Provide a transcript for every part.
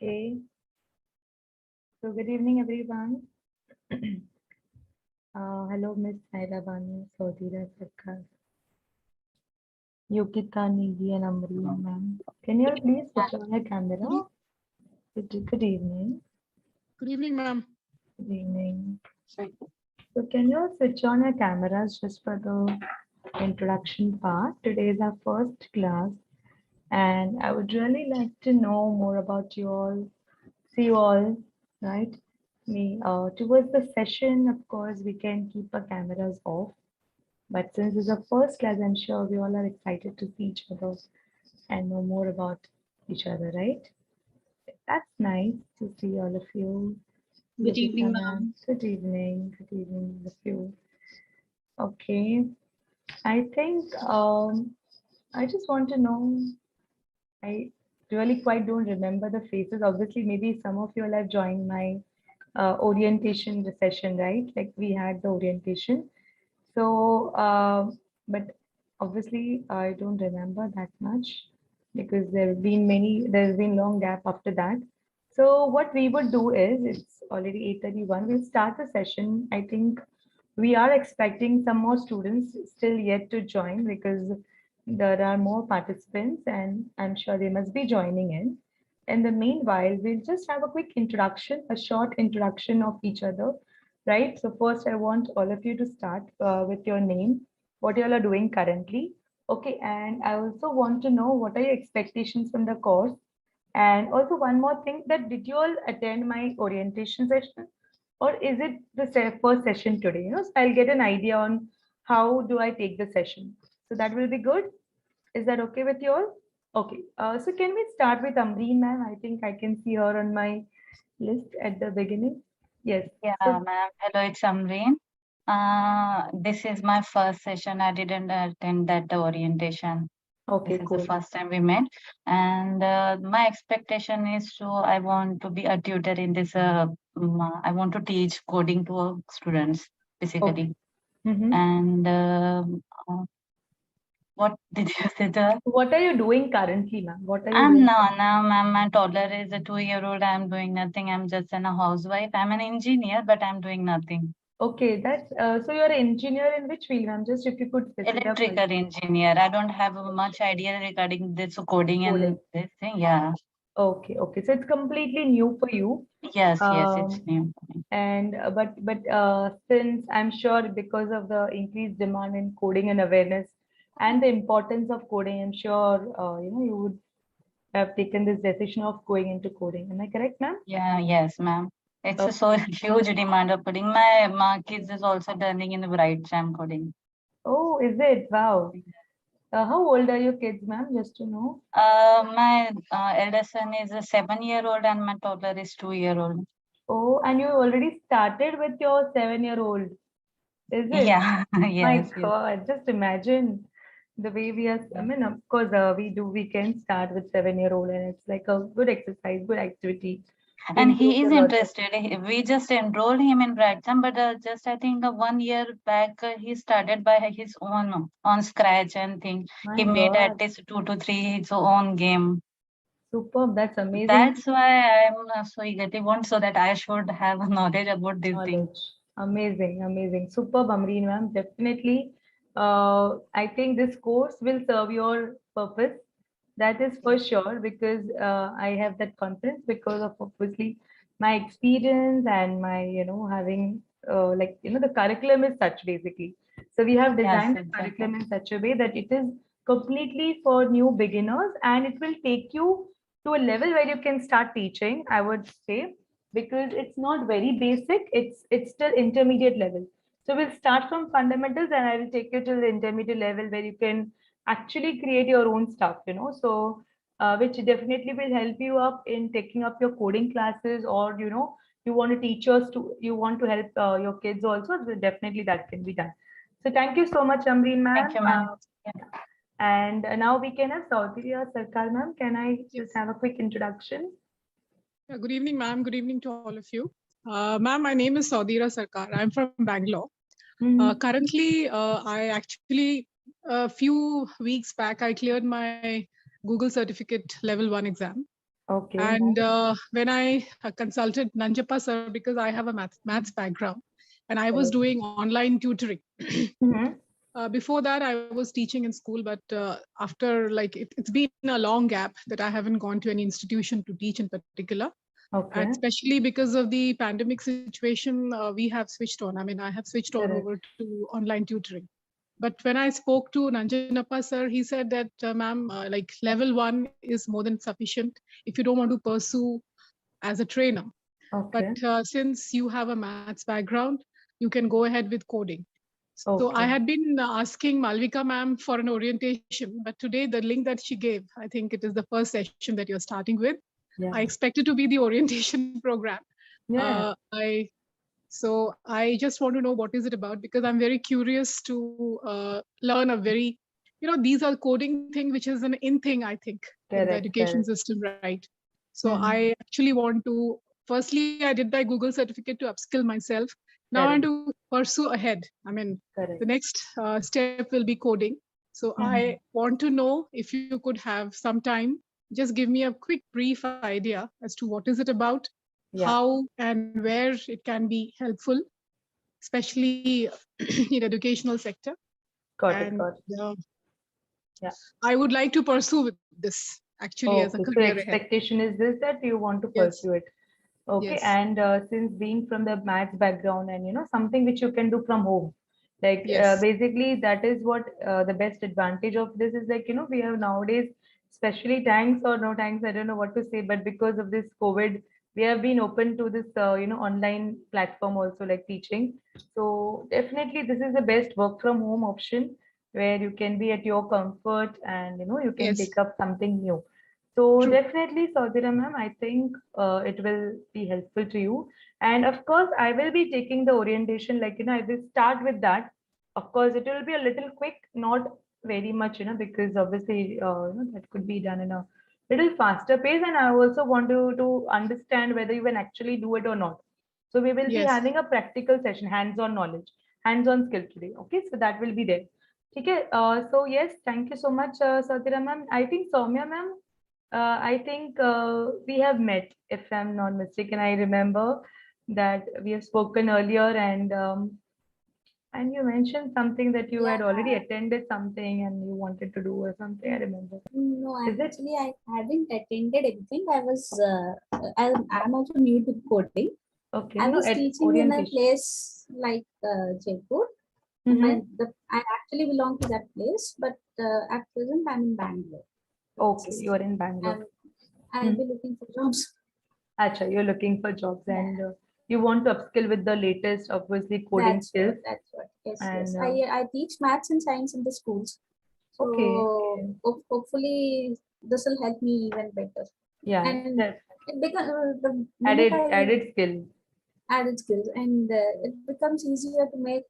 Okay. So good evening, everyone. Hello, Miss Naila Banu, Saudira Sarkar, Yogita, Nidhi, and Amreen, ma'am. Can you all please switch on your camera? Good evening. Good evening, ma'am. Good evening. So can you all switch on your cameras just for the introduction part? Today is our first class, and I would really like to know more about you all. See you all, right? Towards the session, of course, we can keep our cameras off. But since it's a first class, I'm sure we all are excited to see each other and know more about each other, right? That's nice to see all of you. Good evening, Yogita, ma'am. ma'am. Good evening. Good evening, all of you. Okay. I think I just want to know. I really quite don't remember the faces. Obviously, maybe some of you all have joined my orientation session, right? Like we had the orientation. So, but obviously, I don't remember that much because there's been long gap after that. So what we would do is, it's already 8:31. We'll start the session. I think we are expecting some more students still yet to join because there are more participants and I'm sure they must be joining in. In the meanwhile, we'll just have a quick introduction, a short introduction of each other, right? So first, I want all of you to start with your name, what you all are doing currently. Okay, and I also want to know what are your expectations from the course. And also one more thing, that did you all attend my orientation session? Or is it the first session today? So I'll get an idea on how do I take the session. So that will be good. Is that okay with you all? Okay. So can we start with Amreen, ma'am? I think I can see her on my list at the beginning. Yes. Yeah, So, ma'am. Hello, it's Amreen. This is my first session. I didn't attend that orientation. This okay, is the cool. first time we met, and my expectation is I want to be a tutor in this. I want to teach coding to students Okay. basically. Mhm. And what did you say there? What are you doing currently, ma'am? What are you I'm doing? now, ma'am. My toddler is a 2-year-old. I'm doing nothing. I'm just a housewife. I'm an engineer, but I'm doing nothing. Okay, that's so you're an engineer in which field, ma'am? Just if you could specify. Electrical engineer. I don't have much idea regarding this coding Coding. and this thing. Yeah. Okay, okay. So it's completely new for you. Yes, yes, it's Um, new. and but since I'm sure because of the increased demand in coding and awareness and the importance of coding, I'm sure you would have taken this decision of going into coding. Am I correct, ma'am? Yeah, yes, ma'am. It's Oh, a so huge demand of coding. My kids is also learning in the bright jam coding. oh, is it? Wow. How old are your kids, ma'am? Just to know. My eldest son is a 7-year-old and my toddler is 2-year-old. Oh, and you already started with your 7-year-old. Is it? Yeah, My yes, yes. God, just imagine the way we are. I mean, of course, we can start with 7-year-old, and it's like a good exercise, good activity. And Improves he is your logic. interested. We just enrolled him in Brighton, but just I think 1 year back he started by his own on scratch and thing. My He made at God, least 2 to 3 his own game. superb. That's amazing That's why I'm so eagerly want so that I should have a knowledge about this thing. knowledge. Amazing, amazing. Superb, Amreen, ma'am. Definitely. I think this course will serve your purpose. That is for sure because I have that confidence because of obviously my experience and my, having the curriculum is such basically. So we have Yes, designed the exactly. curriculum in such a way that it is completely for new beginners and it will take you to a level where you can start teaching, I would say, because it's not very basic. It's still intermediate level. So we'll start from fundamentals and I will take you to the intermediate level where you can actually create your own stuff. So which definitely will help you up in taking up your coding classes or you want to teach us to you want to help your kids also, so definitely that can be done. So thank you so much, Amreen, Thank ma'am. you, ma'am. Yeah. And now we can have Saudhya Sarkar, ma'am. Can I just Yes. have a quick introduction? Good evening, ma'am. Good evening to all of you. Ma'am, my name is Saudira Sarkar. I'm from Bangalore. Mhm. Currently, I actually, a few weeks back, I cleared my Google certificate level 1 exam. Okay. And when I consulted Nanjappa sir, because I have a maths background, and I was Correct. doing online tutoring. Mhm. Before that, I was teaching in school, but after like it's been a long gap that I haven't gone to any institution to teach in particular. Okay. And especially because of the pandemic situation, we have switched on. I mean, I have switched on Correct. over to online tutoring. But when I spoke to Nanjanappa sir, he said that, ma'am, like level 1 is more than sufficient if you don't want to pursue as a trainer. Okay. But since you have a maths background, you can go ahead with coding. So I Okay. had been asking Malvika ma'am for an orientation, but today the link that she gave, I think it is the first session that you're starting with. Yeah. I expected to be the orientation program. Yeah. So I just want to know what is it about, because I'm very curious to learn a very, these are coding thing, which is an in thing, I think, in the Correct. education Correct. system, right? So Mhm. I actually want to, firstly, I did my Google certificate to upskill myself. Now I want Correct. to pursue ahead. I mean, Correct. the next step will be coding. So Mhm. I want to know if you could have some time, just give me a quick brief idea as to what is it about, Yeah. how and where it can be helpful, especially in educational sector. Got it. And Got it. Yeah. I would like to pursue with this actually as a Okay. So career ahead. expectation is this that you want to Yes, pursue it. Okay. yes, And since being from the maths background and something which you can do from home, like yes, basically that is what the best advantage of this is, like we have nowadays, especially thanks or no thanks, I don't know what to say, but because of this COVID, we have been open to this online platform also, like teaching. So definitely this is the best work from home option, where you can be at your comfort and you can yes, pick up something new. So true. definitely, Saudira ma'am, I think it will be helpful to you. And of course, I will be taking the orientation, like, I will start with that. Of course, it will be a little quick, not very much, because obviously, that could be done in a little faster pace. And I also want to understand whether you can actually do it or not. So we will be Yes, having a practical session, hands-on knowledge, hands-on skill today. Okay, so that will be there. Okay, so yes, thank you so much, Saudira ma'am. I think Soumya ma'am, I think we have met, if I'm not mistaken. I remember that we have spoken earlier, and you mentioned something that you Yeah, had already attended something and you wanted to do or something. I remember. no, Is it actually, I hadn't attended anything. I'm also new to coding. okay? I No, was at teaching in a orientation. place like Jaipur. Mm-hmm. I actually belong to that place, but at present I'm in Bangalore. Okay, you are in Bangalore. And I'll Hmm. be looking for jobs. Acha, you're looking for jobs and you want to upskill with the latest, obviously, coding That's skills. what. That's what. Yes, yes. And I teach maths and science in the schools. okay, So okay. hopefully this will help me even better. Yeah, And that it becomes the minute added skill. added skills, and it becomes easier to make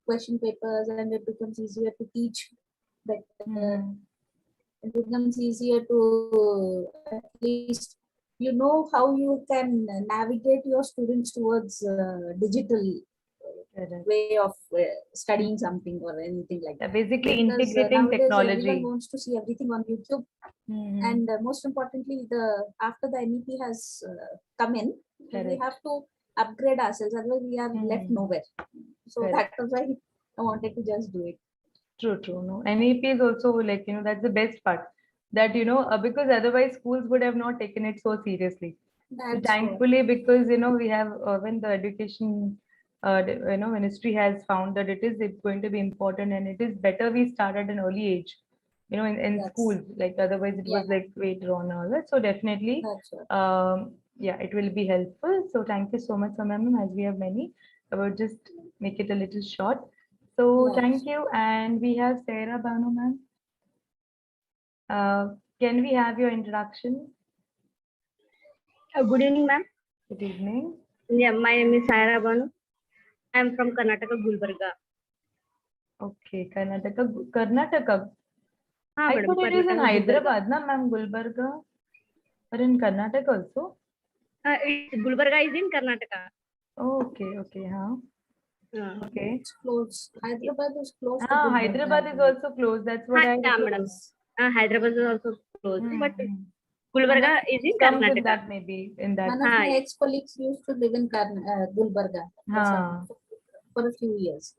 question papers, and it becomes easier to teach better. Mm-hmm. It becomes easier to at least how you can navigate your students towards digital Correct. way of studying something or anything like Yeah, that, basically because integrating nowadays everyone technology. wants to see everything on YouTube. Mm-hmm. And most importantly, the after the MEP has come in, we Correct. have to upgrade ourselves, otherwise we are left Mm-hmm. nowhere. So Correct. that was why I wanted to just do it. True, true. No, MEP is also like, that's the best part. That, because otherwise schools would have not taken it so seriously. So That's what. thankfully, because, we have, when the education, ministry has found that it is going to be important, and it is better we start at an early age, in That's schools, like otherwise it yeah. was like later on all that. So definitely, That's what. yeah, it will be helpful. So thank you so much, ma'am, as we have many. I will just make it a little short. So Yeah. thank you. And we have Sarah Banu, ma'am. Can we have your introduction? Good evening, ma'am. Good evening. Yeah, my name is Saira Banu. I am from Karnataka, Gulbarga. Okay, Karnataka. Karnataka. I Madam, thought it is in Karnataka, Gulbarga. Hyderabad, na ma'am, Gulbarga. Or in Karnataka also? Gulbarga is in Karnataka. Okay, okay, huh? Okay. It's close. Hyderabad is close to Ah, Gulbarga, Hyderabad I is believe. also close. That's what I Yeah, recall. madam. Hyderabad is also close, but Hmm. Gulbarga is in Comes in Karnataka. that maybe in that. One of my Hi. ex-colleagues used to live in Gulbarga Haan. for a few years.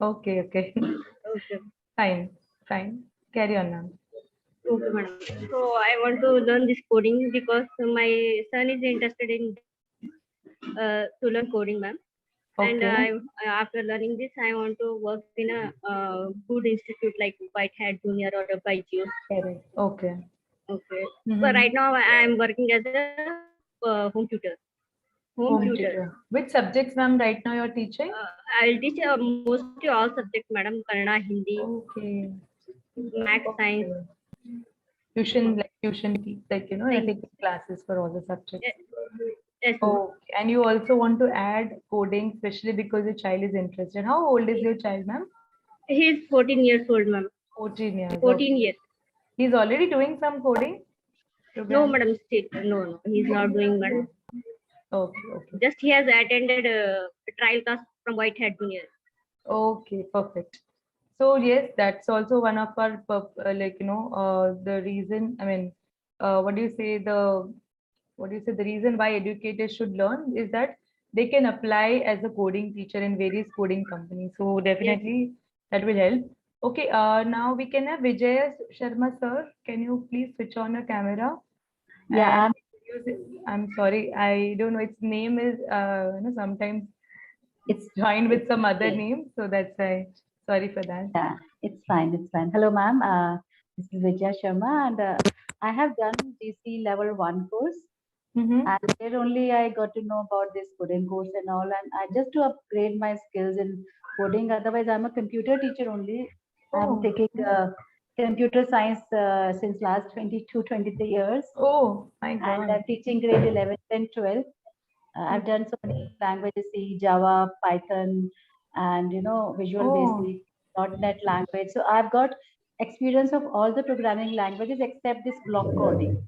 Okay, okay. Okay. Fine, fine. Carry on, ma'am. Okay, madam. So I want to learn this coding because my son is interested in to learn coding, ma'am. And Okay. after learning this, I want to work in a good institute like White Hat Junior or a BYJU'S. Correct. Okay. Okay. Mhm. But right now I am working as a home tutor. Home tutor. tutor. Which subjects, ma'am, right now you're teaching? I'll teach mostly all subjects, madam. Kannada, Hindi, Okay. math, science. Okay. Tuition, like, you're Science. taking classes for all the subjects. Yes, ma'am. Okay. And you also want to add coding, especially because your child is interested. How old is your child, ma'am? He's 14 years old, ma'am. 14 years. 14 Okay. years. He's already doing some coding? No, Program? madam. Still, no. He's not doing, madam. Okay, okay. Just he has attended a trial class from White Hat Junior. Okay, perfect. So yes, that's also one of our the reason. I mean, what do you say? The reason why educators should learn is that they can apply as a coding teacher in various coding companies. So definitely that will help. Okay, now we can have Vijay Sharma sir. Can you please switch on your camera? Yeah, And I'm sorry, I don't know. Its name is sometimes it's joined with some other okay. name, so that's why. Sorry for that. Yeah, it's fine. It's fine. Hello, ma'am. This is Vijaya Sharma, and I have done GC level 1 course, Mm-hmm. and there only I got to know about this coding course and all, and I just to upgrade my skills in coding. Otherwise, I'm a computer teacher only. I'm Oh, taking computer science since last 22, 23 years, oh my and God. I'm teaching grade 11 and 12. I've done so many languages, C, Java, Python, and Visual Oh, Basic, .NET language. So I've got experience of all the programming languages except this block coding.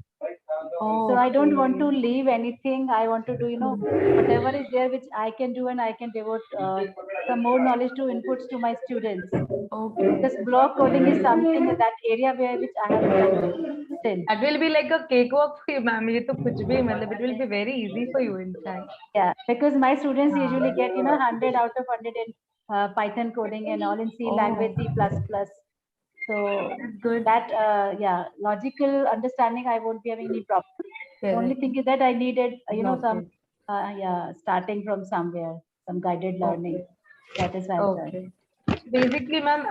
So I don't want to okay. leave anything. I want to do, whatever is there which I can do, and I can devote some more knowledge to inputs to my students. Okay. Because block coding is something in that area where which I have still. That will be like a cakewalk for you, ma'am. ये तो कुछ भी मतलब it will be very easy for you, in fact. Yeah, because my students Ah. usually get 100 out of 100 in Python coding and all in C language, C++. So That's good. that logical understanding I won't be having any problem. The only Correct. thing is that I needed some Okay. starting from somewhere, some guided learning. Okay. That is why I've done. Okay. Basically, ma'am,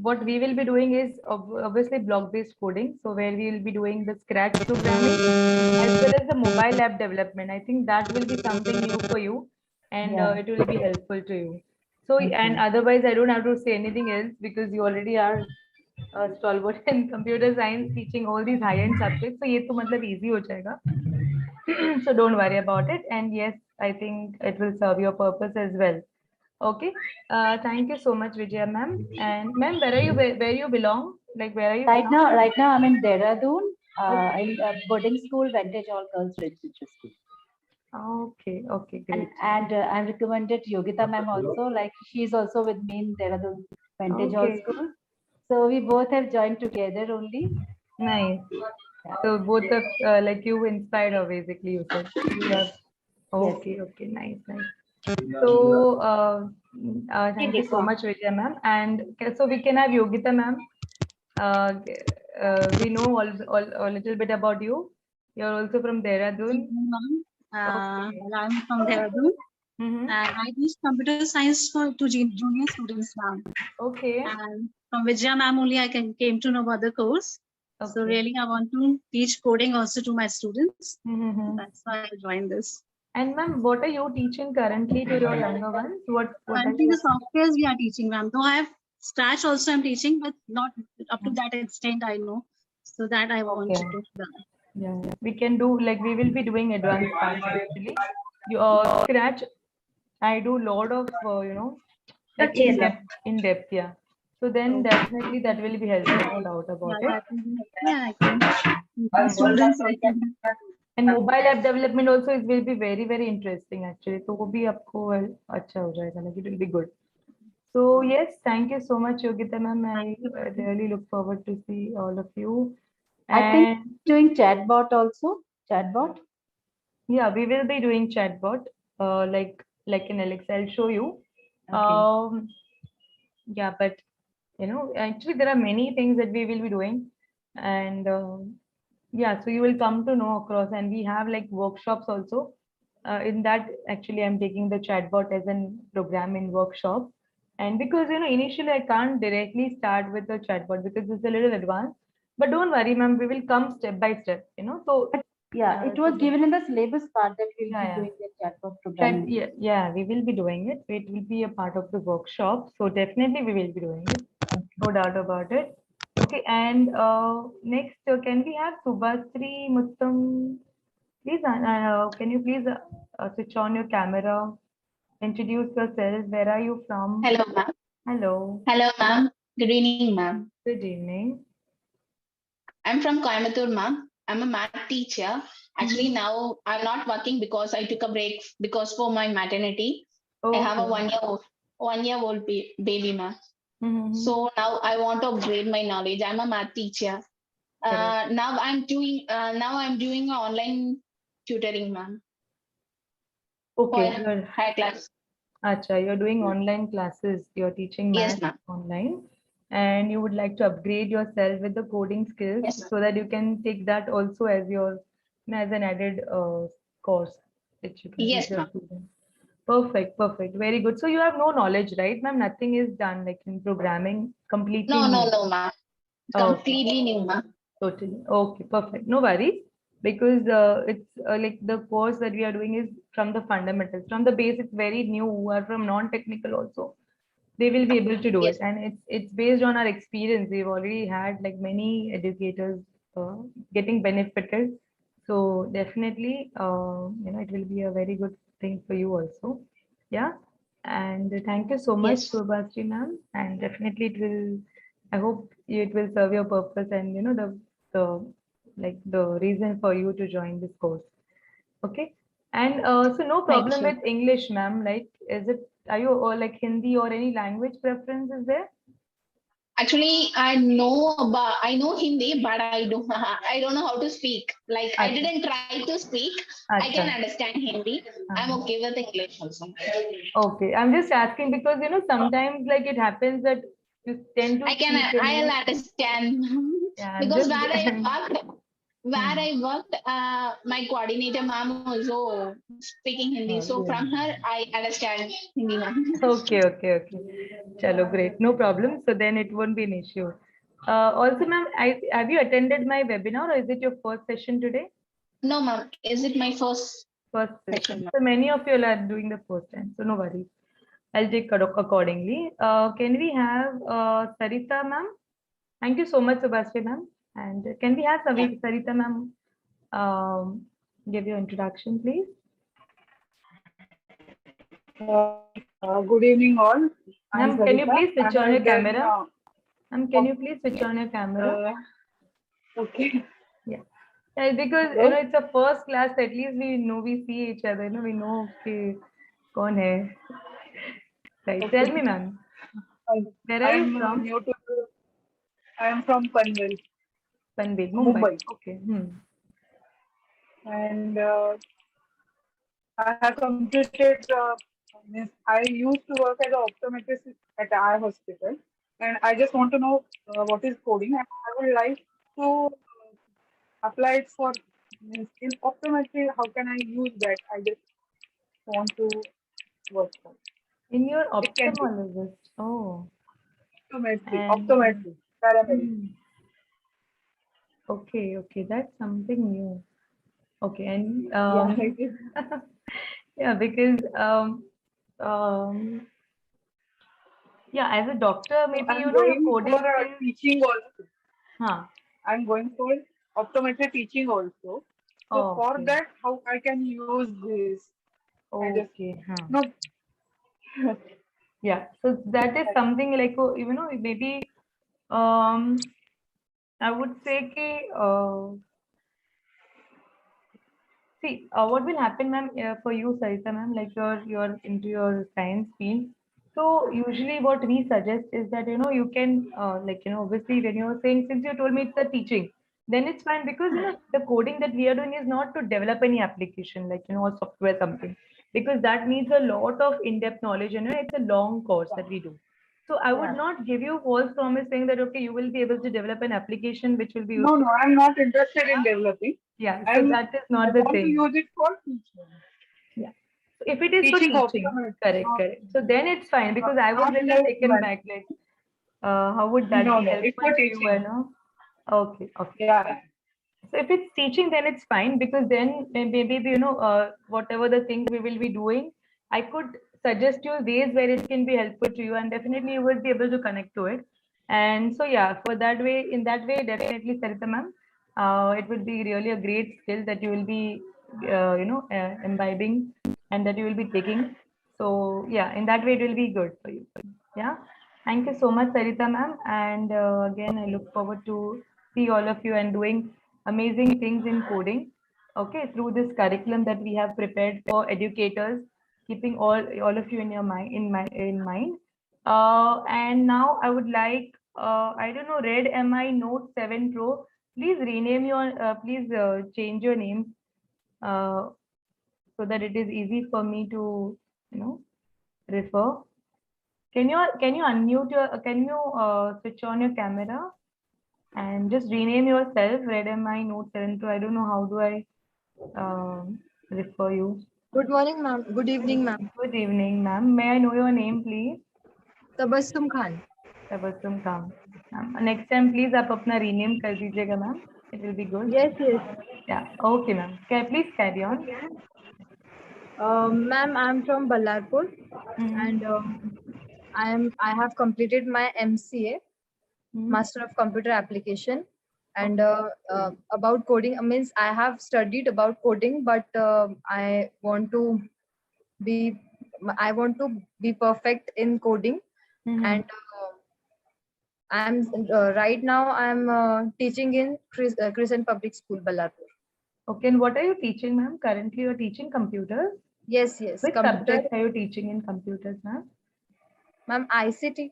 what we will be doing is obviously block-based coding. So where we will be doing the Scratch programming as well as the mobile app development. I think that will be something new for you, and Yeah. it will be helpful to you. So Okay. and otherwise, I don't have to say anything else because you already are stalwart in computer science, teaching all these high-end subjects. So ये तो मतलब easy हो जाएगा. So don't worry about it. And yes, I think it will serve your purpose as well. Okay. Thank you so much, Vijaya ma'am. And ma'am, where you belong? Like where are you Right from? now I'm in Dehradun, in boarding school, Vantage All Girls Residential School. Okay, okay, great. And I'm recommended Yogita ma'am also, like she's also with me in Dehradun Vantage Hall Okay, School. So we both have joined together only. nice. So both of like you inspired her basically, you said. You have okay, okay, nice, nice. So thank you so much, Vijaya ma'am. And so we can have Yogita ma'am. We know a little bit about you. You're also from Dehradun. I'm from Dehradun, Mm-hmm. and I teach computer science to junior students now. Okay. And from Vijaya ma'am only I came to know about the course. So Okay. really I want to teach coding also to my students. Mm-hmm. That's why I joined this. And ma'am, what are you teaching currently to your younger ones? What are Currently you? the softwares we are teaching, ma'am. Though I have Scratch also I'm teaching, but not up to that extent I know. So that I want Okay. to do that. Yeah, we can do like we will be doing advanced parts actually. You Scratch. I do lot of like in depth, yeah. So then definitely that will be helpful, no doubt about Yeah, it. that will be, yeah, I can. Students I can. And mobile app development also is will be very very interesting actually. तो वो भी आपको अच्छा हो जाएगा, like it will be good. So yes, thank you so much, Yogita ma'am. I really look forward to see all of you. I think And doing chatbot also. Chatbot. yeah, we will be doing chatbot, like in Alexa. I'll show you. Okay. Yeah, but actually there are many things that we will be doing, and yeah, so you will come to know across, and we have like workshops also. In that, actually, I'm taking the chatbot as an program in workshop, and because initially I can't directly start with the chatbot because it's a little advanced. But don't worry, ma'am, we will come step by step. So Yeah, it so was given in the syllabus part that we'll yeah, be yeah. doing the chatbot That, programming. yeah, we will be doing it. It will be a part of the workshop. So definitely we will be doing it. No doubt about it. Okay, and next, can we have Subhasri Muttam? Please, can you please switch on your camera? Introduce yourself. Where are you from? Hello, ma'am. Hello. Hello, ma'am. Good evening, ma'am. Good evening. I'm from Coimbatore, ma'am. I'm a math teacher. Actually, now I'm not working because I took a break because for my maternity. I have a Okay. 1 year old baby, ma'am. Mhm. So now I want to upgrade my knowledge. I'm a math teacher. Correct. Now I'm doing a online tutoring, ma'am, for Okay. high class. Acha, you're doing online classes. You're teaching Yes, math ma'am. online, and you would like to upgrade yourself with the coding skills Yes, ma'am. so that you can take that also as as an added course that you can teach Yes, your ma'am. students. Perfect, perfect. Very good. So you have no knowledge, right, ma'am? Nothing is done like in programming, completely No, new. ma'am. Okay. Completely new, ma'am. Totally. Okay, perfect. No worries, because it's like the course that we are doing is from the fundamentals, from the base. It's very new, who are from non-technical also. They will be able to do it, Yes, and it's based on our experience. We've already had like many educators uh, getting benefited, so definitely, it will be a very good thing for you also. Yeah, and thank you so much, yes. Subhashri ma'am, and definitely it will. I hope it will serve your purpose, and the the reason for you to join this course. Okay. And so no Thank problem you. with English, ma'am. Like, are you or like Hindi or any language preference is there? Actually, I know Hindi, but I don't know how to speak. Like I Acha, didn't try to speak. I can acha. understand Hindi. I'm Uh-huh. okay with English also. Okay. I'm just asking because, sometimes like it happens that you tend to speak I'll English. understand Yeah, I'm because just, where Hmm. I worked, my coordinator ma'am also speaking Hindi. Oh, So yeah. from her, I understand Hindi, ma'am. Okay, okay, okay. Chalo, great. No problem. So then it won't be an issue. Also, ma'am, have you attended my webinar or is it your first session today? No, ma'am. Is it my first First session, session. ma'am? So many of you are doing the first time, so no worries. I'll take accordingly. Can we have Sarita ma'am? Thank you so much, Subhashri ma'am. And can we have Yeah. Sarita ma'am give your introduction, please? Good evening, all. I'm Ma'am, can you Sarita. please I switch on your have done. camera? Ma'am, can you please switch Yeah. on your camera? Okay. Yeah. Yeah, because Hello. it's a first class. At least we know we see each other. We know okay, kaun hai. Right. Tell me, ma'am. Where are you I'm from? new to. I am from Panvel, Panvel, Mumbai. Mumbai, Okay. and I have completed. Means I used to work as an optometrist at eye hospital, and I just want to know what is coding, and I would like to apply it for means in optometry. How can I use that? I just want to work for. In your It can be ophthalmologist. Oh, optometry, and optometry, paramedic. hmm, okay, okay, that's something new. Okay, and Yeah, it is. yeah, because um, yeah, as a doctor, So maybe I'm your going for coding skills. teaching also. Huh. I'm going for optometry teaching also. So Oh, for okay, that, how I can use this? I just okay, huh. no. Yeah, so that is something like maybe I would say कि, see, what will happen, ma'am, for you, Sarita, ma'am, like you're into your science field. So usually, what we suggest is that you can obviously when you're saying since you told me it's a teaching, then it's fine, because the coding that we are doing is not to develop any application like or software something, because that needs a lot of in-depth knowledge and it's a long course that we do. So I would not give you false promise saying that okay, you will be able to develop an application which will be used. No, I'm not interested in developing. Yeah, so that is I not the want to thing. use it for teaching. Yeah. So if it is for Teaching teaching, correct. So then it's fine, because I was not little like taken that. back, like, how would that No, be no, it's helpful for to you? teaching. Okay. Yeah. So if it's teaching, then it's fine, because then maybe whatever the things we will be doing, I could suggest you ways where it can be helpful to you, and definitely you would be able to connect to it. And so yeah, in that way, definitely, Sarita ma'am, it would be really a great skill that you will be imbibing and that you will be taking. So yeah, in that way it will be good for you. Yeah. Thank you so much, Sarita ma'am. And again, I look forward to see all of you and doing amazing things in coding. Okay, through this curriculum that we have prepared for educators, keeping all of you in your mind in mind. And now I would like I don't know, Red MI Note 7 Pro. Please rename your please change your name uh, so that it is easy for me to refer. Can you unmute your can you switch on your camera and just rename yourself Red MI Note 7 Pro? I don't know how do I refer you. Good morning, ma'am. Good evening, ma'am. Good evening, ma'am. May I know your name, please? Tabassum Khan. Tabassum Khan. Next time, please, आप अपना rename कर दीजिएगा, ma'am. It will be good. Yes. Yeah. Okay, ma'am. Please carry on. Ma'am, I'm from Ballarpur, and I have completed my MCA, Master of Computer Application, and about coding. Means I have studied about coding, but I want to be perfect in coding, and I'm right now I'm teaching in Crescent Public School, Ballarpur. Okay, and what are you teaching, ma'am? Currently, you're teaching computers? Yes. Which subjects are you teaching in computers, ma'am? Ma'am, ICT.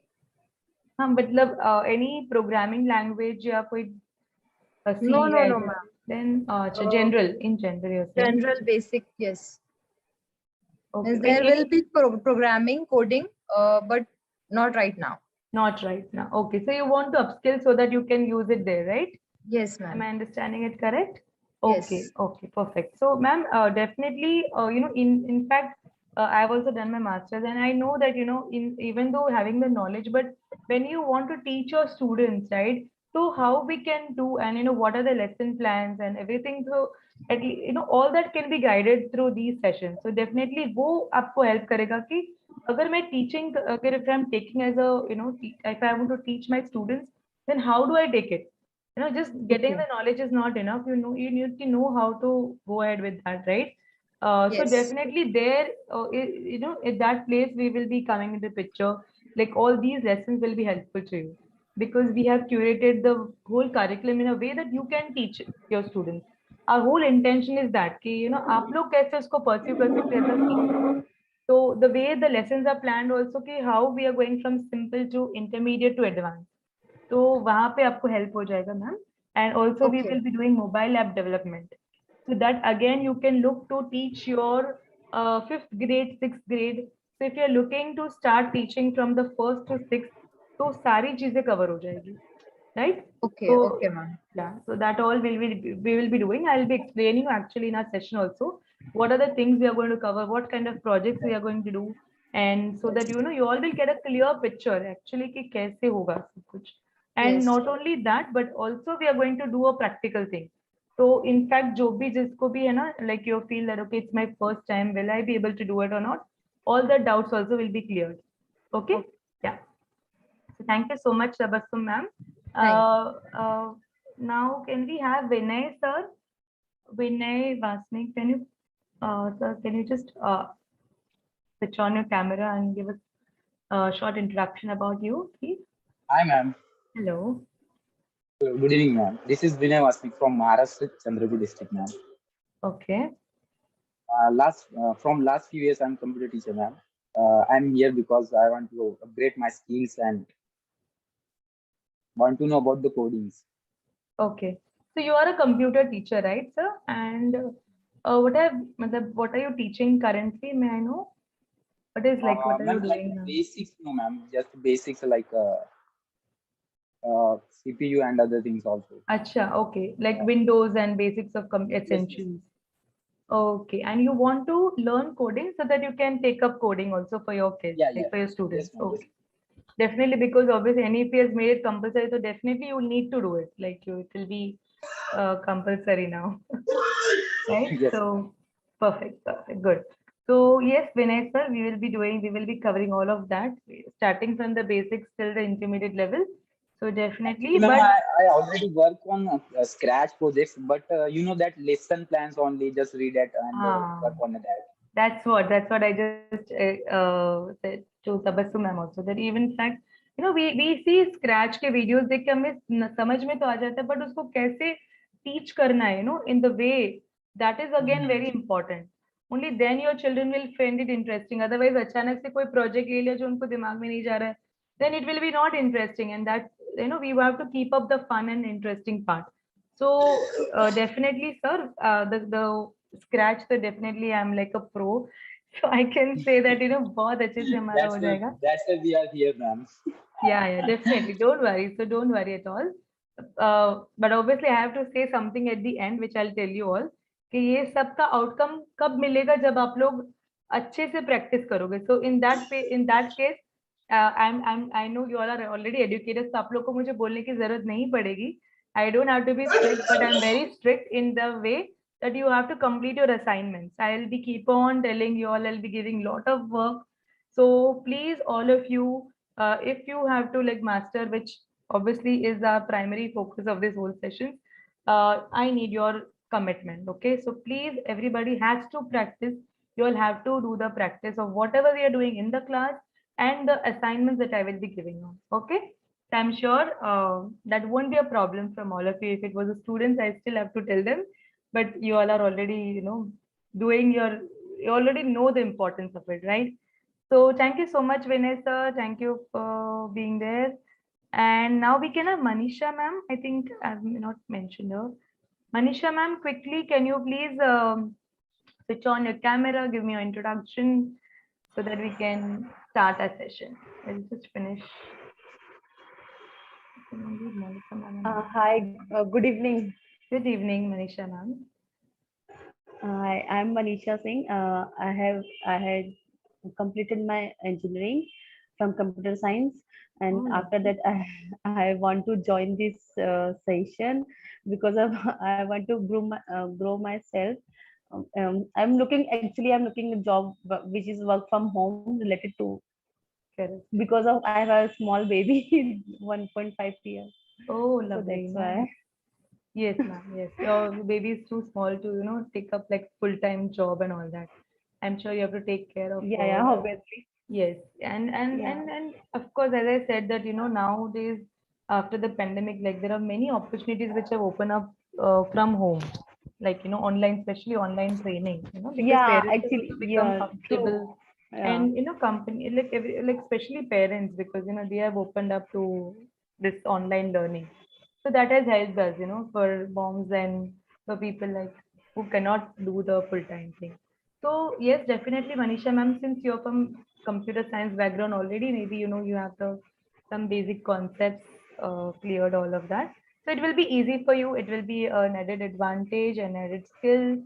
हाँ, मतलब any programming language या कोई No, ma'am. Then general, in general, you're saying? General basic, yes. Okay. Means there will be programming, coding, but not right now. Not right now. Okay, so you want to upskill so that you can use it there, right? Yes, Am ma'am. I understanding it correct? Yes. Okay, perfect. So, ma'am, definitely, in fact, I've also done my master's, and I know that even though having the knowledge, but when you want to teach your students, right? So how we can do, and what are the lesson plans and everything. So at least, all that can be guided through these sessions. So definitely, वो आपको help करेगा कि अगर मैं teaching, अगर if I'm taking as a if I want to teach my students, then how do I take it? Just getting the knowledge is not enough. You need to know how to go ahead with that, right? So Yes. definitely there, at that place we will be coming in the picture. Like all these lessons will be helpful to you because we have curated the whole curriculum in a way that you can teach your students. Our whole intention is that कि आप लोग कैसे उसको pursue कर सकते हैं as a teacher. So the way the lessons are planned also कि how we are going from simple to intermediate to advanced. तो वहाँ पे आपको help हो जाएगा ma'am. And also we will be doing mobile app development. So that again you can look to teach your 5th grade, 6th grade. So if you're looking to start teaching from the 1st to 6th, तो सारी चीजें cover हो जाएगी, right? Okay, So, okay, ma'am. Yeah, so that all we will be doing. I'll be explaining you actually in our session also what are the things we are going to cover, what kind of projects we are going to do, and so that you all will get a clear picture actually कि कैसे होगा सब कुछ. And Yes. not only that, but also we are going to do a practical thing. So in fact, जो भी जिसको भी है ना, like you feel that okay, it's my first time, will I be able to do it or not? All the doubts also will be cleared. Okay? Yeah. So thank you so much, Tabassum ma'am. Now can we have Vinay sir? Vinay Vasnik, can you, sir, can you just switch on your camera and give us a short introduction about you, please? Hi, ma'am. Hello. Good evening, ma'am. This is Vinay Vasnik from Maharashtra, Chandrapur district, ma'am. Okay. From last few years, I'm computer teacher, ma'am. I'm here because I want to upgrade my skills and want to know about the codings. Okay. So you are a computer teacher, right, sir? And what are you teaching currently? May I know? What is like, what are you Ma'am, like doing now? basics, no, ma'am, just basics like CPU and other things also. Acha, okay. Like Windows and basics of Yes. essentials. Okay. And you want to learn coding so that you can take up coding also for your kids, Yeah, like yeah. for your students. Yes, ma'am. Okay. Definitely, because obviously NEP has made it compulsory, so definitely you will need to do it. Like it will be compulsory now. Right? Yes. So perfect, perfect, good. So yes, Vinay sir, we will be covering all of that, starting from the basics till the intermediate level. So definitely, Actually, ma'am, but I already work on Scratch projects, but you know that lesson plans only, just read it and work on that. that's what I just said to Tabassu ma'am also, that even in fact, we see scratch के videos देख के हमें समझ में तो आ जाता है, but उसको कैसे teach करना है, in the way, that is again very important. Only then your children will find it interesting. Otherwise अचानक से कोई project ले लिया जो उनको दिमाग में नहीं जा रहा है, then it will be not interesting, and that we have to keep up the fun and interesting part. So definitely, sir, the scratch, so definitely I'm like a pro. So I can say that बहुत अच्छे से हमारा हो जाएगा. That's why we are here, ma'am. Yeah, definitely. Don't worry. So don't worry at all. But obviously I have to say something at the end, which I'll tell you all. कि ये सब का outcome कब मिलेगा जब आप लोग अच्छे से practice करोगे. So in that case, I know you all are already educated. So आप लोग को मुझे बोलने की जरूरत नहीं पड़ेगी. I don't have to be strict, but I'm very strict in the way that you have to complete your assignments. I'll be keep on telling you all. I'll be giving lot of work. So please, all of you, if you have to like master, which obviously is our primary focus of this whole session, I need your commitment. Okay, so please, everybody has to practice. You all have to do the practice of whatever we are doing in the class and the assignments that I will be giving you. Okay, so I'm sure that won't be a problem from all of you. If it was the students, I still have to tell them, but you all are already, doing you already know the importance of it, right? So thank you so much, Vinay sir. Thank you for being there. And now we can have Manisha ma'am. I think I've not mentioned her. Manisha ma'am, quickly, can you please switch on your camera, give me your introduction so that we can start our session. I'll just finish. Hi, good evening. Good evening, Manisha ma'am. Hi, I'm Manisha Singh. I had completed my engineering from computer science, and after that, I want to join this session because of I want to grow myself. I'm looking a job which is work from home related to. Because of I have a small baby, 1.5 years. Oh, So lovely. that's why. Yes, ma'am. Yes, your baby is too small to take up like full-time job and all that. I'm sure you have to take care of Yeah, her. obviously. Yes, and of course, as I said that nowadays after the pandemic, like there are many opportunities which have opened up from home, like online, especially online training. Because Yeah, parents have actually, also become yeah, comfortable, true. Yeah. and company like especially parents, because they have opened up to this online learning. So that has helped us, for moms and for people like who cannot do the full-time thing. So yes, definitely, Manisha ma'am, since you're from computer science background already, maybe you have some basic concepts cleared, all of that. So it will be easy for you. It will be an added advantage, an added skill,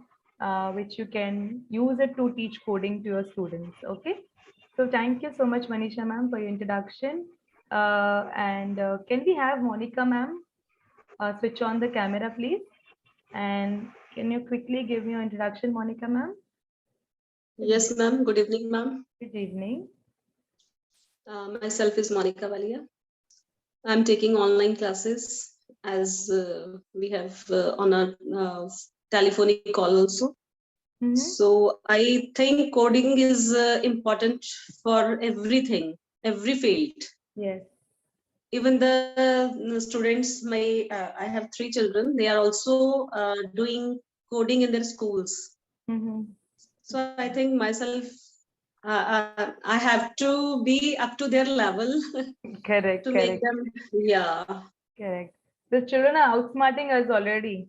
which you can use it to teach coding to your students. Okay. So thank you so much, Manisha ma'am, for your introduction. And can we have Monica ma'am switch on the camera, please? And can you quickly give me your introduction, Monica ma'am? Yes, ma'am. Good evening, ma'am. Good evening. Myself is Monica Valia. I'm taking online classes as we have on a telephonic call also. So I think coding is important for everything, every field. Yes. Even the students, I have 3 children. They are also doing coding in their schools. So I think myself, I have to be up to their level. Correct. To make them, yeah. Correct. The children are outsmarting us already.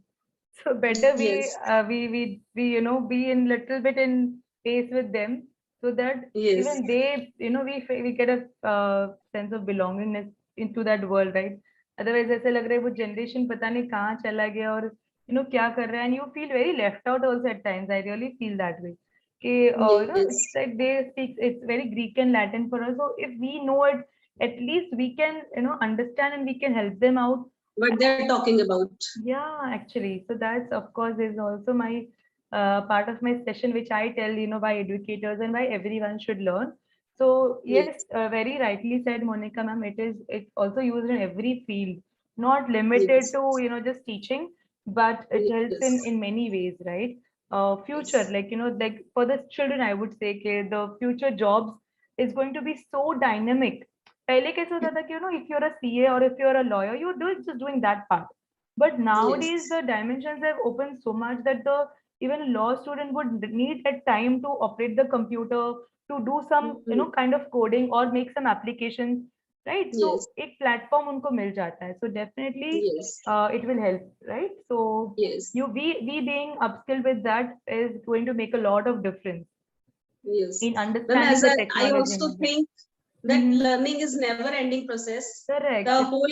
So better Yes. we be in little bit in pace with them, so that Yes. even they we get a sense of belongingness into that world, right? Otherwise ऐसे लग रहा है वो generation पता नहीं कहाँ चला गया और क्या कर रहा है, and you feel very left out also at times. I really feel that way. कि it's Yes. like they speak, it's very Greek and Latin for us. So if we know it, at least we can understand and we can help them out. What they're talking about. Yeah, actually. So that's, of course, is also my part of my session, which I tell, why educators and why everyone should learn. So yes, very rightly said, Monica ma'am, it's also used in every field, not limited Yes. to, just teaching, but it helps Yes. in many ways, right? Future, like, like for the children, I would say, okay, the future jobs is going to be so dynamic. पहले कैसे होता था कि if you're a CA or if you're a lawyer, you're just doing that part. But nowadays Yes. the dimensions have opened so much that the even law student would need at time to operate the computer, to do some kind of coding or make some applications, right? So Yes. एक platform उनको मिल जाता है. So definitely Yes. it will help, right? So Yes. we being upskilled with that is going to make a lot of difference Yes. in Ma'am, understanding as the I technology. also think that learning is never ending process. Correct. The whole,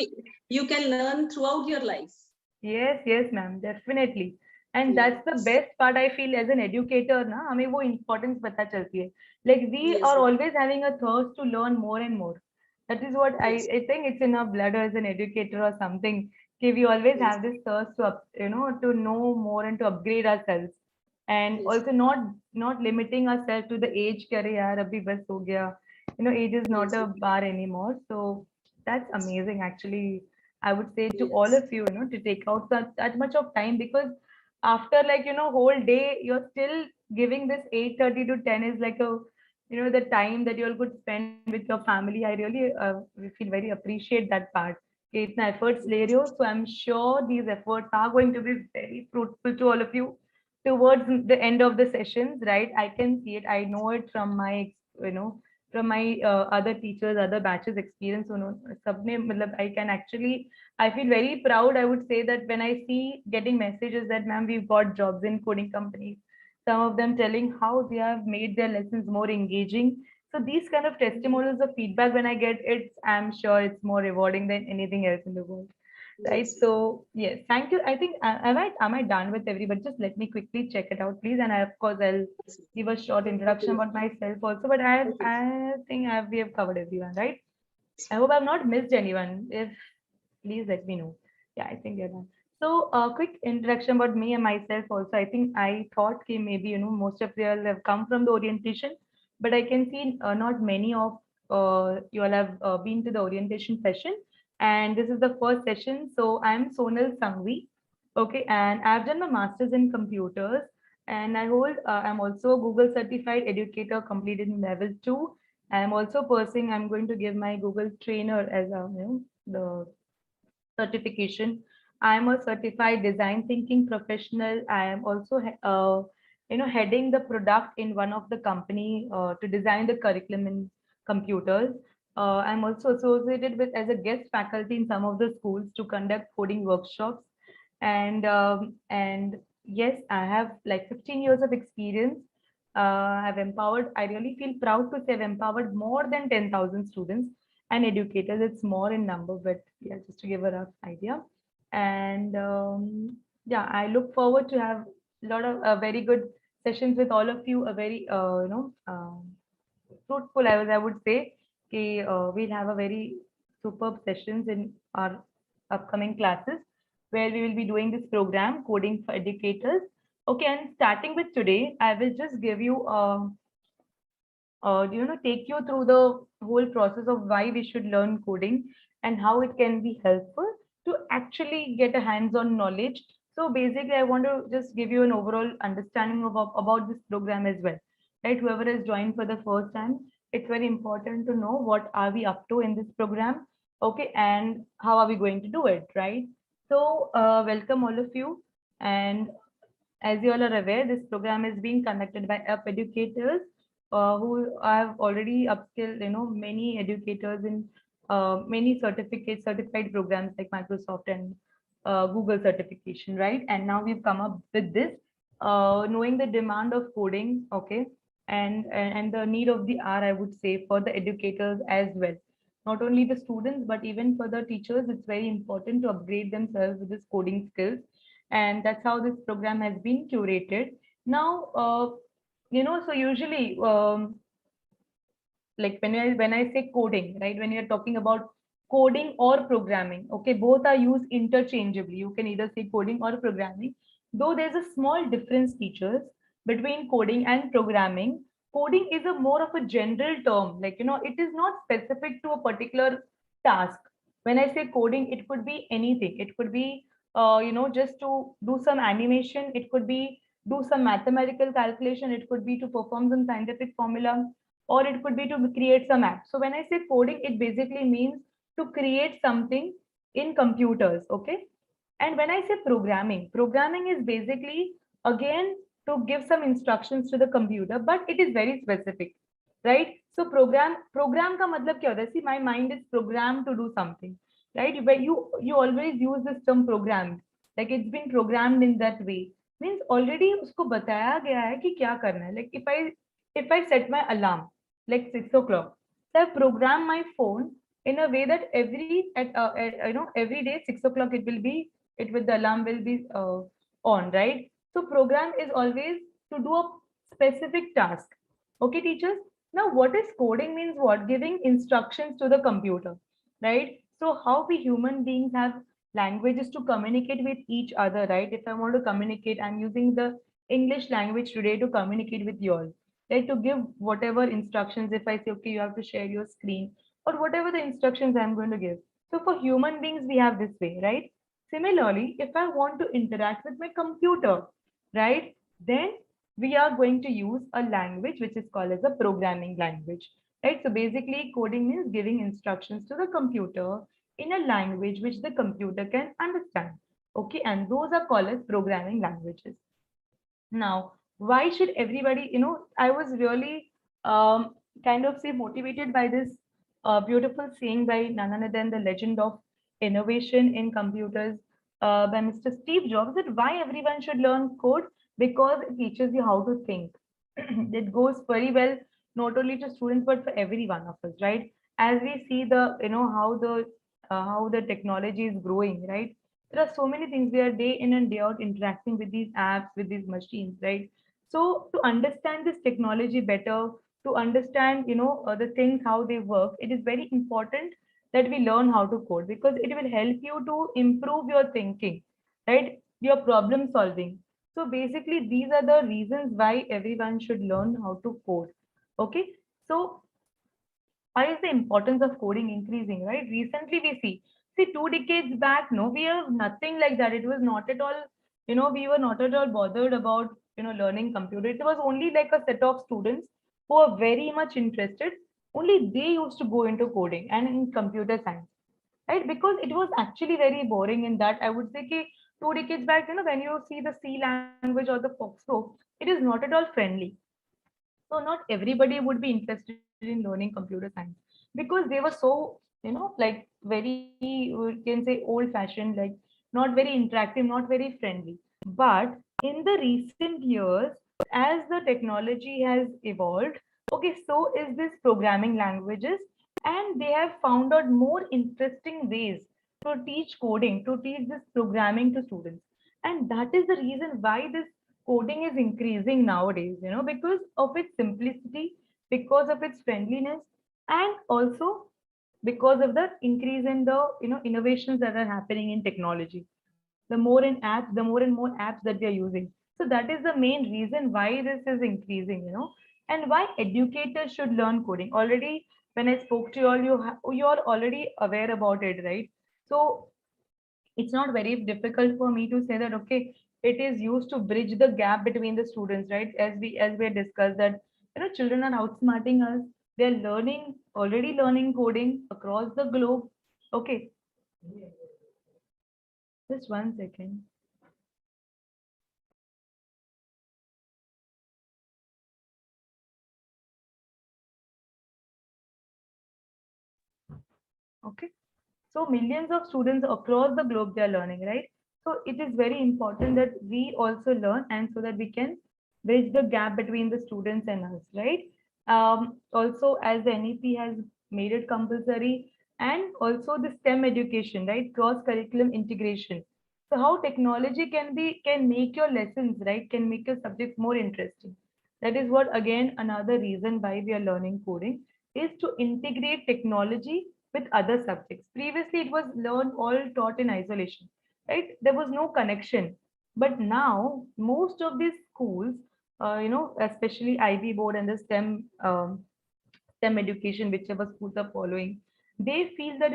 you can learn throughout your life. Yes, ma'am, definitely. And that's the best part I feel as an educator, na, हमें वो importance पता चलती है. Like we Yes. are always having a thirst to learn more and more. That is what Yes. I think it's in our blood as an educator or something. Okay, we always Yes. have this thirst to to know more and to upgrade ourselves, and Yes. also not limiting ourselves to the age कि अरे यार अभी बस हो गया. Age is not Yes. a bar anymore. So that's amazing, actually. I would say to Yes. all of you, to take out that much of time, because after like whole day you're still giving this 8:30 to 10 is like a the time that you could spend with your family. I really feel very appreciate that part. कि इतना efforts ले रहे हो, so I'm sure these efforts are going to be very fruitful to all of you towards the end of the sessions, right? I can see it. I know it from my from my other teachers, other batches experience. सबने मतलब I can actually, I feel very proud. I would say that when I see getting messages that ma'am, we've got jobs in coding companies, some of them telling how they have made their lessons more engaging. So these kind of testimonials of feedback, when I get it, I'm sure it's more rewarding than anything else in the world. Right. Yes. So yes, thank you. I think am I done with everybody? Just let me quickly check it out, please. And of course I'll give a short introduction about myself also. But I think we have covered everyone, right? I hope I've not missed anyone. If please let me know. Yeah, I think you're done. So a quick introduction about me and myself also. I think I thought that maybe most of you all have come from the orientation, but I can see not many of you all have been to the orientation session, and this is the first session. So I'm Sonal Sangvi, okay, and I've done my master's in computers, and I'm also a Google certified educator, completed in level 2. I'm also pursuing, I'm going to give my Google trainer as a the certification. I am a certified design thinking professional. I am also heading the product in one of the company to design the curriculum in computers. I'm also associated with as a guest faculty in some of the schools to conduct coding workshops. And yes, I have like 15 years of experience. I've empowered, I really feel proud to say I've empowered more than 10,000 students and educators. It's more in number, but yeah, just to give a rough idea. And yeah, I look forward to have a lot of very good sessions with all of you. A very fruitful, I would say. We'll have a very superb sessions in our upcoming classes where we will be doing this program, Coding for Educators. Okay, and starting with today, I will just give you take you through the whole process of why we should learn coding and how it can be helpful to actually get a hands-on knowledge. So basically, I want to just give you an overall understanding about this program as well, right? Whoever has joined for the first time, it's very important to know what are we up to in this program, okay, and how are we going to do it, right? So welcome all of you. And as you all are aware, this program is being conducted by UP educators who have already upskilled, many educators in many certified programs like Microsoft and Google certification, right? And now we've come up with this, knowing the demand of coding, okay, and the need of the hour, I would say, for the educators as well. Not only the students, but even for the teachers, it's very important to upgrade themselves with this coding skills. And that's how this program has been curated. Now, so usually, like when I say coding, right? When you're talking about coding or programming, okay, both are used interchangeably. You can either say coding or programming, though there's a small difference, teachers, between coding and programming. Coding is a more of a general term, like it is not specific to a particular task. When I say coding, it could be anything. It could be just to do some animation. It could be do some mathematical calculation. It could be to perform some scientific formula, or it could be to create some app. So when I say coding, it basically means to create something in computers, okay? And when I say programming, programming is basically again to give some instructions to the computer, but it is very specific, right? So program ka matlab kya hota hai? See, my mind is programmed to do something, right? But you always use this term programmed, like it's been programmed in that way. Means already usko bataya gaya hai कि क्या करना है. Like if I set my alarm like 6 o'clock, so I program my phone in a way that every day 6 o'clock the alarm will be on, right? So program is always to do a specific task. Okay, teachers. Now, what is coding means what? Giving instructions to the computer, right? So how we human beings have languages to communicate with each other, right? If I want to communicate, I'm using the English language today to communicate with you all, like to give whatever instructions. If I say, okay, you have to share your screen, or whatever the instructions I'm going to give. So for human beings, we have this way, right? Similarly, if I want to interact with my computer, right, then we are going to use a language which is called as a programming language, right? So basically, coding means giving instructions to the computer in a language which the computer can understand. Okay, and those are called as programming languages. Now, why should everybody, I was really kind of say motivated by this beautiful saying by none other than the legend of innovation in computers by Mr. Steve Jobs, that why everyone should learn code, because it teaches you how to think. It goes very well not only to students but for every one of us, right? As we see the, how the technology is growing, right? There are so many things. We are day in and day out interacting with these apps, with these machines, right? So to understand this technology better, to understand the things how they work, it is very important that we learn how to code, because it will help you to improve your thinking, right? Your problem solving. So basically these are the reasons why everyone should learn how to code. Okay, so why is the importance of coding increasing, right? Recently we see 2 decades back, no, we have nothing like that. It was not at all, we were not at all bothered about learning computer. It was only like a set of students who are very much interested. Only they used to go into coding and in computer science, right? Because it was actually very boring in that. I would say ki 2 decades back, when you see the C language or the Foxtrot, it is not at all friendly. So not everybody would be interested in learning computer science, because they were so, like very, we can say old fashioned, like not very interactive, not very friendly. But in the recent years, as the technology has evolved, okay, so is this programming languages, and they have found out more interesting ways to teach coding, to teach this programming to students. And that is the reason why this coding is increasing nowadays, because of its simplicity, because of its friendliness, and also because of the increase in the innovations that are happening in technology. The more in apps, the more and more apps that we are using. So that is the main reason why this is increasing, and why educators should learn coding. Already, when I spoke to you all, you are already aware about it, right? So it's not very difficult for me to say that, okay, it is used to bridge the gap between the students, right? As we had discussed that children are outsmarting us. They're already learning coding across the globe. Okay, just 1 second. Okay, So millions of students across the globe, they are learning, right? So it is very important that we also learn, and so that we can bridge the gap between the students and us, right? Also, as the NEP has made it compulsory, and also the STEM education, right? Cross curriculum integration. So how technology can make your lessons, right? Can make your subjects more interesting. That is what, again, another reason why we are learning coding is to integrate technology with other subjects. Previously, it was learned all taught in isolation, right? There was no connection. But now, most of these schools, especially IB board and the STEM education, whichever schools are following, they feel that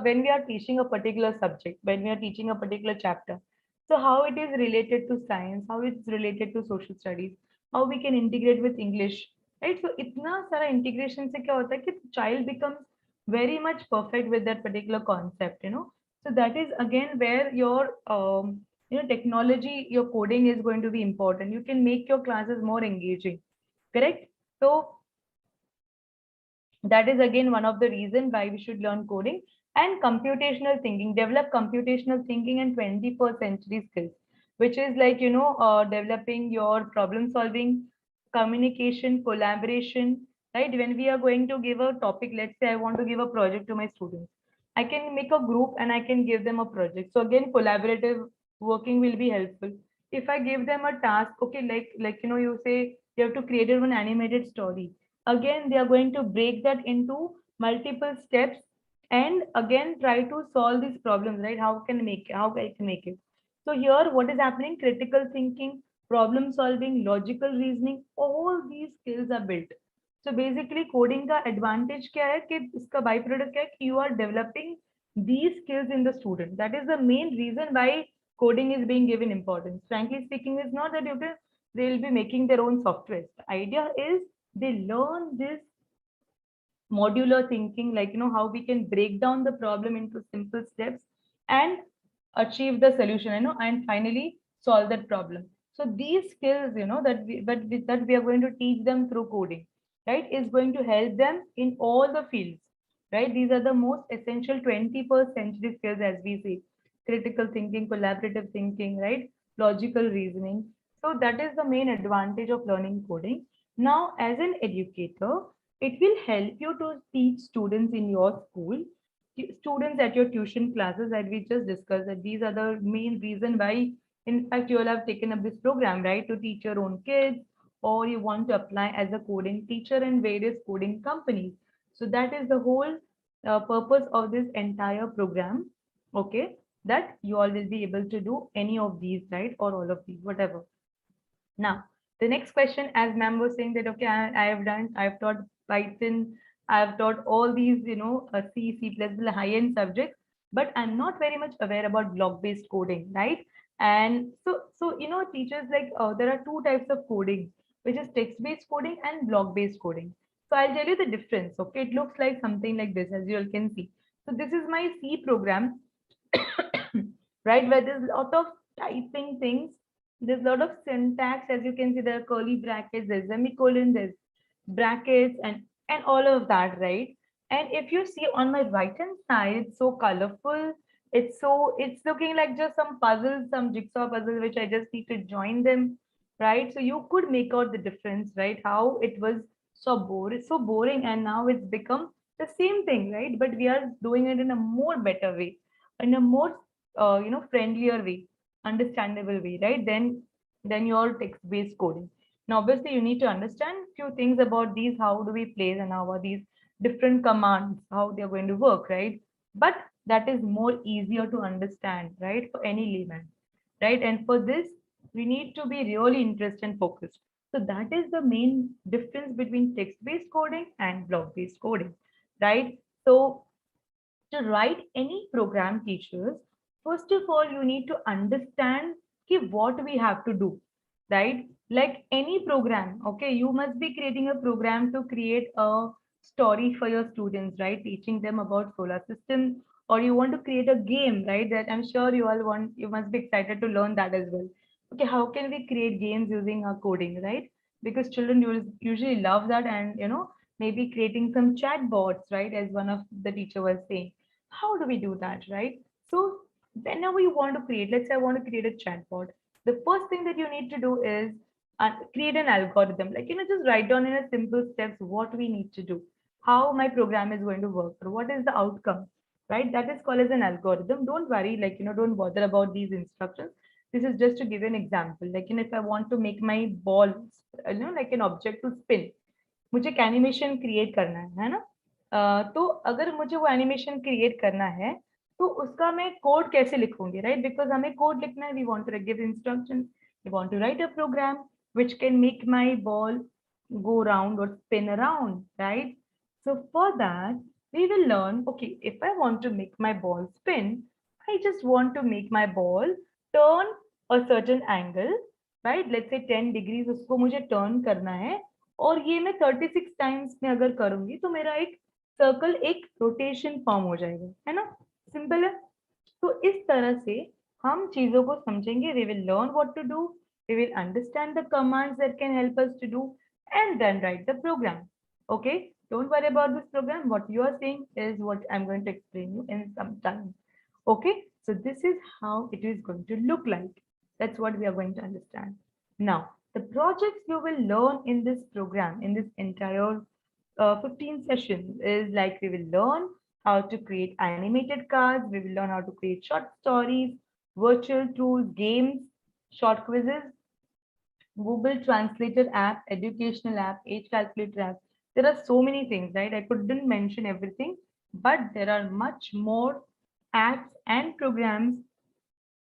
when we are teaching a particular subject, when we are teaching a particular chapter, so how it is related to science, how it's related to social studies, how we can integrate with English, right? So इतना सारा integration से क्या होता है कि child becomes very much perfect with that particular concept, So that is again where your technology, your coding is going to be important. You can make your classes more engaging, correct? So that is again one of the reasons why we should learn coding. And computational thinking, develop computational thinking and 21st century skills, which is like developing your problem solving, communication, collaboration, right? When we are going to give a topic, let's say I want to give a project to my students, I can make a group and I can give them a project. So again, collaborative working will be helpful. If I give them a task, okay, you say you have to create an animated story, again they are going to break that into multiple steps and again try to solve these problems, right? How I can make it. So here what is happening, critical thinking, problem solving, logical reasoning, all these skills are built. So basically coding का advantage क्या है कि इसका by product क्या है कि you are developing these skills in the student. That is the main reason why coding is being given importance. Frankly speaking, is not that they will be making their own software. The idea is they learn this modular thinking, like how we can break down the problem into simple steps and achieve the solution, and finally solve that problem. So these skills, that we are going to teach them through coding, right, is going to help them in all the fields, right? These are the most essential 21st century skills, as we see: critical thinking, collaborative thinking, right, logical reasoning. So that is the main advantage of learning coding. Now, as an educator, it will help you to teach students in your school, students at your tuition classes, that we just discussed, that these are the main reason why, in fact, you all have taken up this program, right, to teach your own kids, or you want to apply as a coding teacher in various coding companies. So that is the whole purpose of this entire program, okay, that you all will be able to do any of these, right, or all of these, whatever. Now, the next question, as ma'am was saying that, okay, I've taught Python, I've taught all these, C, C++, high-end subjects, but I'm not very much aware about block-based coding, right? And so teachers, like, there are two types of coding, which is text-based coding and block-based coding. So I'll tell you the difference, okay? It looks like something like this, as you all can see. So this is my C program, right, where there's a lot of typing things. There's a lot of syntax, as you can see, there are curly brackets, there's semicolon, there's brackets, and all of that, right? And if you see on my right hand side, it's so colorful. It's looking like just some puzzles, some jigsaw puzzles, which I just need to join them, right? So you could make out the difference, right? How it was so boring, and now it's become the same thing, right? But we are doing it in a more better way, in a more friendlier way, understandable way, right? Then your text-based coding. Now, obviously, you need to understand few things about these. How do we place, and how are these different commands, how they are going to work, right? But that is more easier to understand, right, for any layman, right? And for this, we need to be really interested and focused. So that is the main difference between text-based coding and block-based coding, right? So to write any program, teachers, first of all, you need to understand what we have to do, right? Like any program, okay, you must be creating a program to create a story for your students, right? Teaching them about solar system, or you want to create a game, right? That I'm sure you must be excited to learn that as well. Okay, how can we create games using our coding, right? Because children usually love that, and maybe creating some chat bots, right? As one of the teacher was saying. How do we do that, right? So whenever you want to create, let's say I want to create a chatbot, the first thing that you need to do is create an algorithm. Like, just write down in a simple steps what we need to do, how my program is going to work, or what is the outcome, right? That is called as an algorithm. Don't worry, like, don't bother about these instructions. This is just to give you an example. Like, if I want to make my ball, like an object to spin, मुझे एक animation create करना है ना? तो अगर मुझे वो animation create करना है तो उसका मैं कोड कैसे लिखूंगी, राइट? बिकॉज हमें कोड लिखना है, we want to give instruction, we want to write a program which can make my ball go round or spin around, right? So for that we will learn, okay, if I want to make my ball spin, I just want to make my ball turn a certain angle, right? Let's say 10 degrees उसको मुझे turn करना है, और ये मैं 36 times में अगर करूंगी तो मेरा एक सर्कल, एक रोटेशन फॉर्म हो जाएगा, है ना? सिंपल है। तो इस तरह से हम चीजों को समझेंगे, we will learn what to do, we will understand the commands that can help us to do, and then write the program. Okay, don't worry about this program. What you are saying is what I'm going to explain you in some time. Okay, so this is how it is going to look like. That's what we are going to understand. Now, the projects you will learn in this program, in this entire 15 sessions, is like we will learn how to create animated cards, we will learn how to create short stories, virtual tools, games, short quizzes, Google Translator app, educational app, age calculator app. There are so many things, right? I couldn't mention everything, but there are much more apps and programs,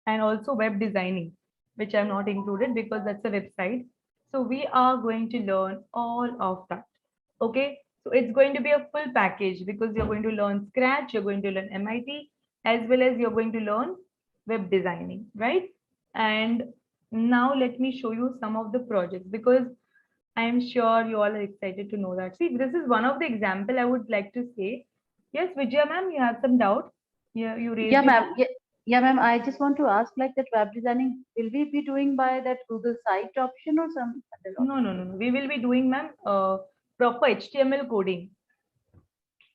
and also web designing, which I've not included because that's a website. So we are going to learn all of that. Okay, so it's going to be a full package because you're going to learn Scratch, you're going to learn MIT, as well as you're going to learn web designing, right? And now let me show you some of the projects, because I am sure you all are excited to know that. See, this is one of the example I would like to say. Yes, Vijaya ma'am, you have some doubt? Yeah, you raised Yeah, it. ma'am. Yeah, ma'am. I just want to ask, like, that web designing, will we be doing by that Google site option or some other option? No. We will be doing, ma'am, proper HTML coding.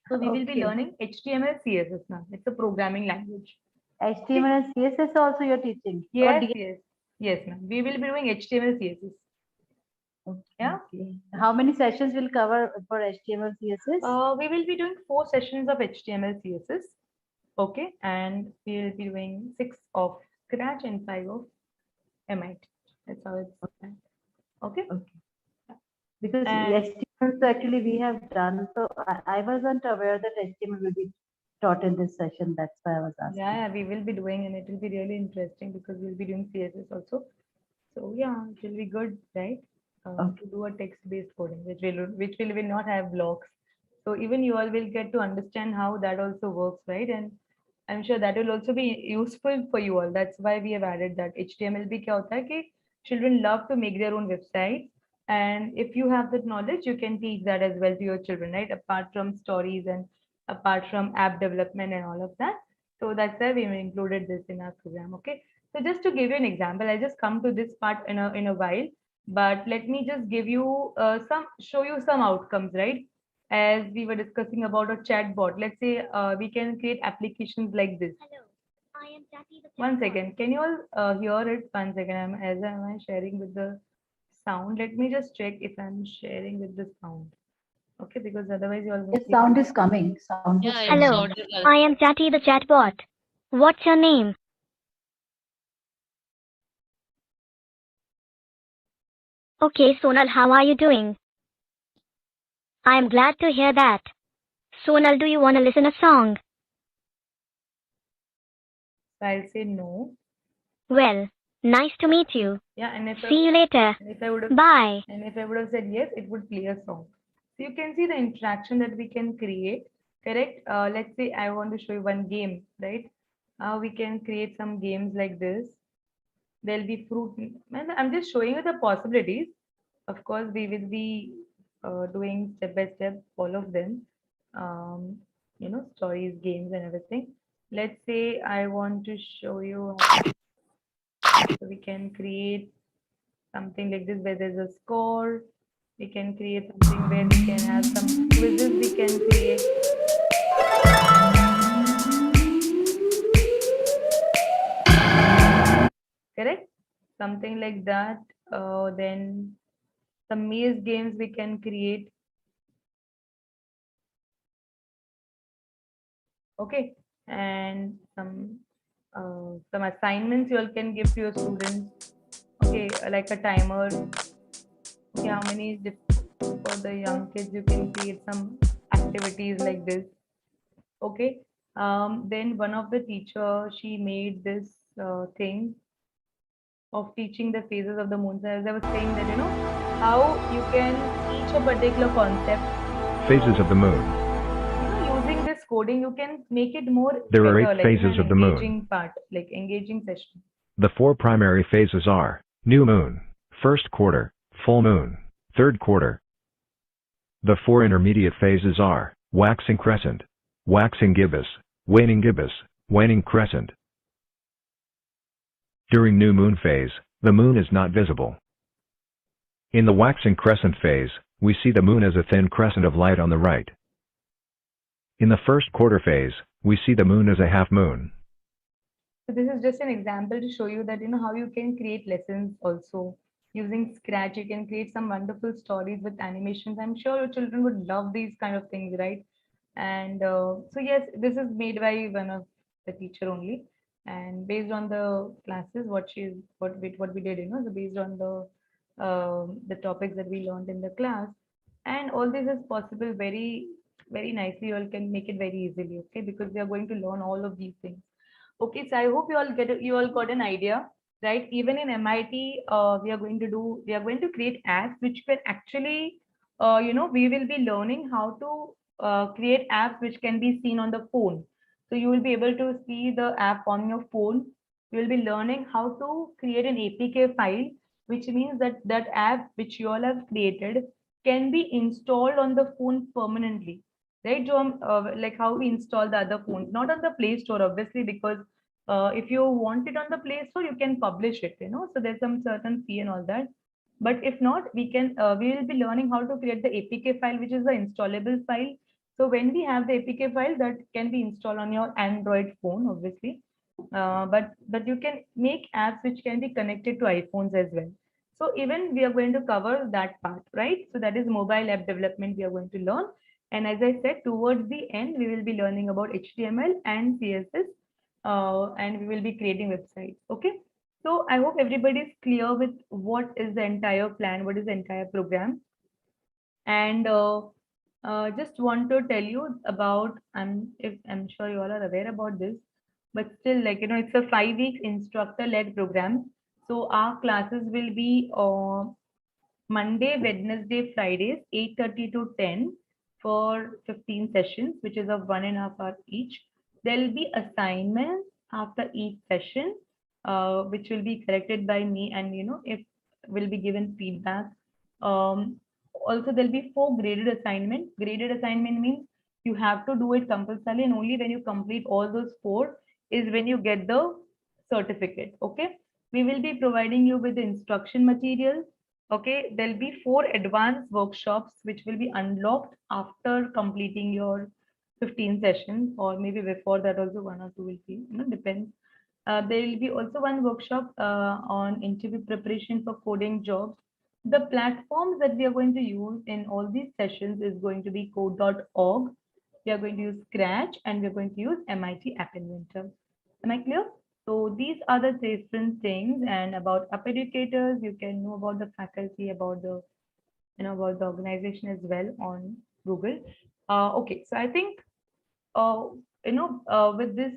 So we will be Okay. learning HTML, CSS, ma'am. It's a programming language. HTML and CSS also you're teaching? Or Yes, yes, ma'am. We will be doing HTML, CSS. Yeah. Okay. How many sessions will cover for HTML, CSS? We will be doing 4 sessions of HTML, CSS. Okay, and we will be doing 6 of Scratch and 5 of MIT. That's how it's planned. Okay. Because And- HTML actually we have done, so I wasn't aware that HTML will be taught in this session. That's why I was asking. Yeah, we will be doing, and it will be really interesting because we'll be doing CSS also. So yeah, it will be good, right? To do a text-based coding, which will not have blocks. So even you all will get to understand how that also works, right? And I'm sure that will also be useful for you all. That's why we have added that. HTML bhi kya hota hai ki children love to make their own websites, and if you have that knowledge, you can teach that as well to your children, right? Apart from stories and apart from app development and all of that. So that's why we included this in our program. Okay. So just to give you an example, I'll just come to this part in a while, but let me just give you show you some outcomes, right? As we were discussing about a chatbot, let's say we can create applications like this. Hello, I am Jackie the One second, can you all hear it? One second, as am I sharing with the sound? Let me just check if I'm sharing with the sound. Okay, because otherwise you all Yes, sound is coming. Sound is coming. Hello, I am Jackie the chatbot. What's your name? Okay, Sonal, how are you doing? I am glad to hear that. Sonal, do you want to listen a song? I'll say no. Well, nice to meet you. Yeah, and if See you later. if I would have, Bye. and if I would have said yes, it would play a song. So you can see the interaction that we can create. Correct. Let's say I want to show you one game, right? We can create some games like this. There'll be fruit. I'm just showing you the possibilities. Of course, we will be doing step by step all of them. Stories, games, and everything. Let's say I want to show you so we can create something like this where there's a score. We can create something where we can have some quizzes we can create. like that. Then some maze games we can create. Okay, and some assignments you all can give to your students. Okay, like a timer. Okay, how many for the young kids you can create some activities like this. Okay, then one of the teacher, she made this thing of teaching the phases of the moon. So as I was saying that, how you can teach a particular concept. Phases of the moon. Using this coding, you can make it more There are better, 8 phases of the moon. engaging part, like engaging session. The 4 primary phases are new moon, first quarter, full moon, third quarter. The 4 intermediate phases are waxing crescent, waxing gibbous, waning crescent. During new moon phase, the moon is not visible. In the waxing crescent phase, we see the moon as a thin crescent of light on the right. In the first quarter phase, we see the moon as a half moon. So this is just an example to show you that, how you can create lessons also. Using Scratch, you can create some wonderful stories with animations. I'm sure your children would love these kind of things, right? And so yes, this is made by one of the teacher only. And based on the classes, what we did, so based on the topics that we learned in the class, and all this is possible very, very nicely. You all can make it very easily, okay? Because we are going to learn all of these things. Okay, so I hope you all got an idea, right? Even in MIT, we are going to create apps which can actually, we will be learning how to create apps which can be seen on the phone. So you will be able to see the app on your phone. You will be learning how to create an APK file, which means that that app which you all have created can be installed on the phone permanently. Right, John? Like how we install the other phones, not on the Play Store, obviously, because if you want it on the Play Store, you can publish it, so there's some certain fee and all that. But if not, we will be learning how to create the APK file, which is the installable file. So when we have the APK file, that can be installed on your Android phone, obviously. But you can make apps which can be connected to iPhones as well. So even we are going to cover that part, right? So that is mobile app development we are going to learn. And as I said, towards the end, we will be learning about HTML and CSS, and we will be creating websites. Okay. So I hope everybody is clear with what is the entire plan, what is the entire program. And just want to tell you about, I'm sure you all are aware about this, but still, like, it's a 5-week instructor-led program. So our classes will be Monday, Wednesday, Fridays, 8:30 to 10 for 15 sessions, which is of 1.5 hours each. There will be assignments after each session, which will be corrected by me, and if will be given feedback. Also, there'll be 4 graded assignments. Graded assignment means you have to do it compulsorily, and only when you complete all those 4 is when you get the certificate. Okay, we will be providing you with the instruction materials. Okay, there'll be 4 advanced workshops which will be unlocked after completing your 15 sessions, or maybe before that also 1 or 2 will be, depends. There will be also 1 workshop on interview preparation for coding jobs. The platforms that we are going to use in all these sessions is going to be code.org. We are going to use Scratch, and we're going to use MIT App Inventor. Am I clear? So these are the different things. And about App Educators, you can know about the faculty, about the about the organization as well on Google. Okay, so I think with this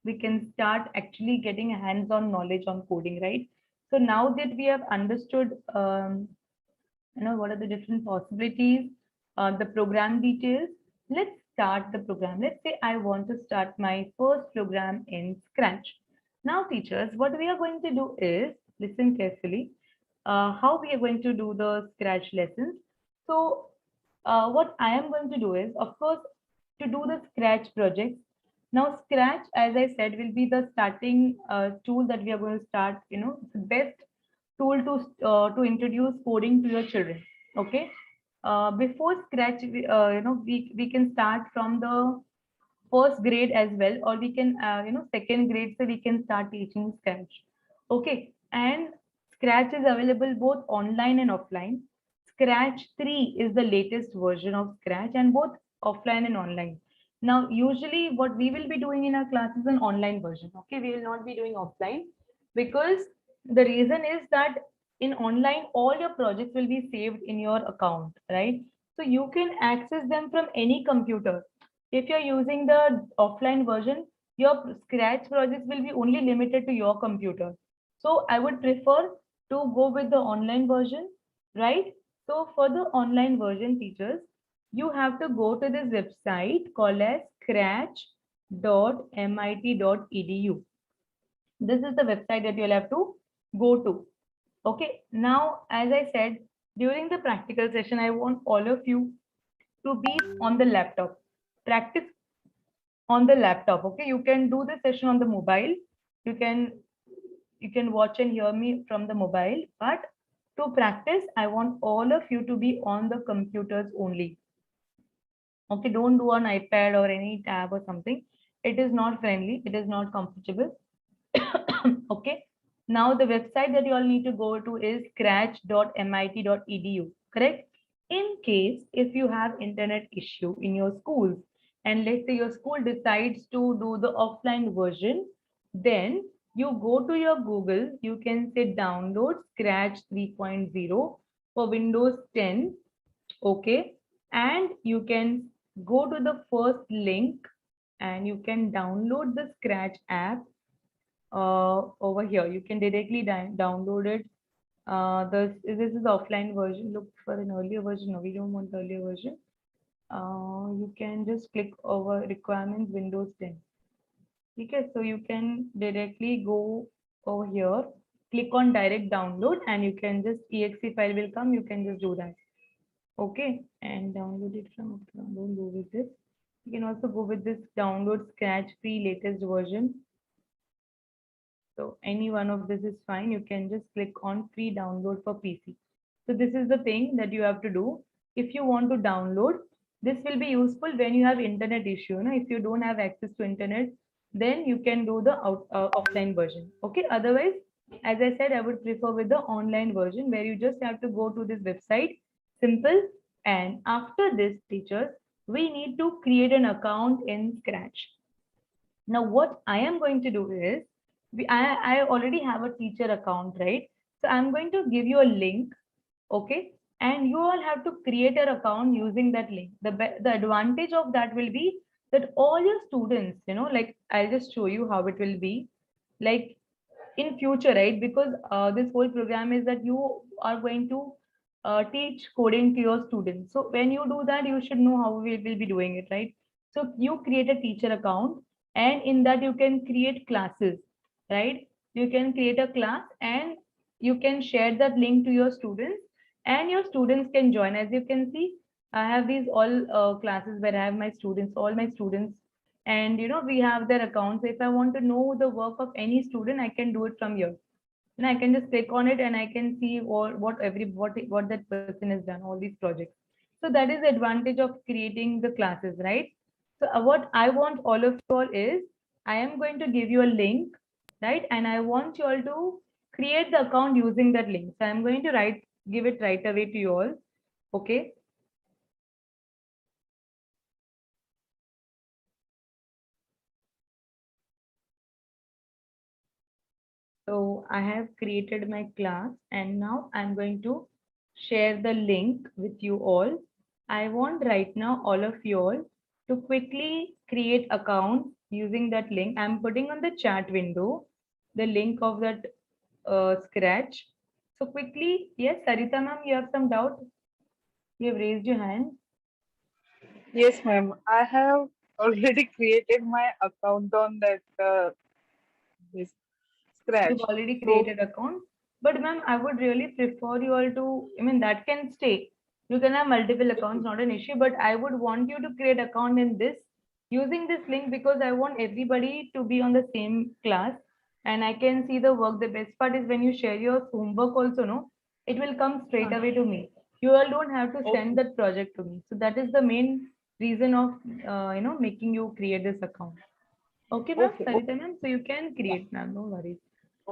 we can start actually getting a hands-on knowledge on coding, right? So now that we have understood what are the different possibilities, the program details, let's start the program. Let's say I want to start my first program in Scratch. Now, teachers, what we are going to do is, listen carefully, how we are going to do the Scratch lessons. So what I am going to do is, of course, to do the Scratch projects. Now, Scratch, as I said, will be the starting tool that we are going to start, the best tool to introduce coding to your children. Okay. Before Scratch, we can start from the first grade as well, or we can, second grade, so we can start teaching Scratch. Okay. And Scratch is available both online and offline. Scratch 3 is the latest version of Scratch, and both offline and online. Now, usually what we will be doing in our class is an online version. Okay, we will not be doing offline, because the reason is that in online, all your projects will be saved in your account, right? So you can access them from any computer. If you're using the offline version, your Scratch projects will be only limited to your computer. So I would prefer to go with the online version, right? So for the online version, teachers, you have to go to this website called as scratch.mit.edu. This is the website that you'll have to go to. Okay, now, as I said, during the practical session, I want all of you to be on the laptop. Practice on the laptop. Okay, you can do the session on the mobile. You can watch and hear me from the mobile, but to practice, I want all of you to be on the computers only. Okay, don't do on iPad or any tab or something. It is not friendly. It is not comfortable. Okay. Now the website that you all need to go to is scratch.mit.edu. Correct? In case if you have internet issue in your schools, and let's say your school decides to do the offline version, then you go to your Google, you can say download Scratch 3.0 for Windows 10. Okay, and you can go to the first link and you can download the Scratch app over here. You can directly download it. This is the offline version. Look for an earlier version. No, we don't want the earlier version. You can just click over requirements Windows 10. Okay, so you can directly go over here, click on direct download, and you can just exe file will come. You can just do that. Okay, and download it from. Don't go with this. You can also go with this download Scratch free latest version. So any one of this is fine. You can just click on free download for PC. So this is the thing that you have to do. If you want to download, this will be useful when you have internet issue. If you don't have access to internet, then you can do the offline version. Okay. Otherwise, as I said, I would prefer with the online version where you just have to go to this website. Simple. And after this, teachers, we need to create an account in Scratch. Now, what I am going to do is, I already have a teacher account, right? So I'm going to give you a link, okay? And you all have to create an account using that link. The advantage of that will be that all your students, like I'll just show you how it will be. Like in future, right? Because this whole program is that you are going to teach coding to your students. So when you do that, you should know how we will be doing it, right? So you create a teacher account, and in that you can create classes, right? You can create a class and you can share that link to your students, and your students can join. As you can see, I have these all classes where I have my students, all my students, and we have their accounts. If I want to know the work of any student, I can do it from here. And I can just click on it and I can see what that person has done, all these projects. So that is the advantage of creating the classes, right? So what I want all of you all is, I am going to give you a link, right? And I want you all to create the account using that link. So I'm going to give it right away to you all. Okay. So I have created my class and now I'm going to share the link with you all. I want right now all of you all to quickly create account using that link. I'm putting on the chat window the link of that Scratch. So quickly, yes, Sarita ma'am, you have some doubt? You have raised your hand. Yes, ma'am. I have already created my account on that this Scratch. You've already created account. But ma'am, I would really prefer you all to, that can stay. You can have multiple accounts, not an issue, but I would want you to create account in this using this link, because I want everybody to be on the same class and I can see the work. The best part is when you share your homework also, no, it will come straight away to me. You all don't have to send that project to me. So that is the main reason of, making you create this account. Okay, ma'am, Sarita ma'am, so you can create, ma'am, no worries.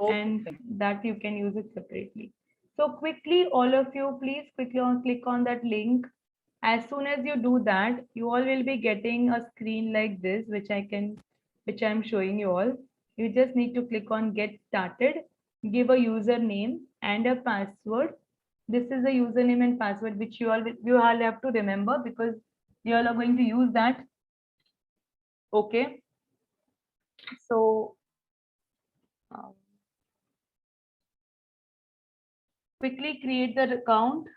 and that you can use it separately. So quickly, all of you, please quickly click on that link. As soon as you do that, you all will be getting a screen like this, which I'm showing you all. You just need to click on get started, give a username and a password. This is the username and password which you all have to remember because you all are going to use that. Okay. So quickly create the account.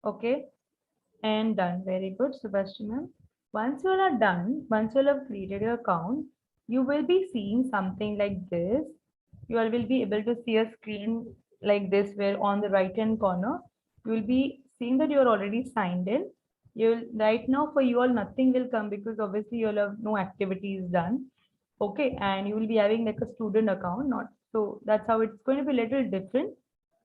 Okay, and done. Very good, Sebastian ma'am. Once you all are done, once you all have created your account, you will be seeing something like this. You all will be able to see a screen like this where on the right hand corner, you will be seeing that you are already signed in. You'll right now for you all nothing will come because obviously you all have no activities done. Okay, and you will be having like a student account, not so that's how it's going to be a little different,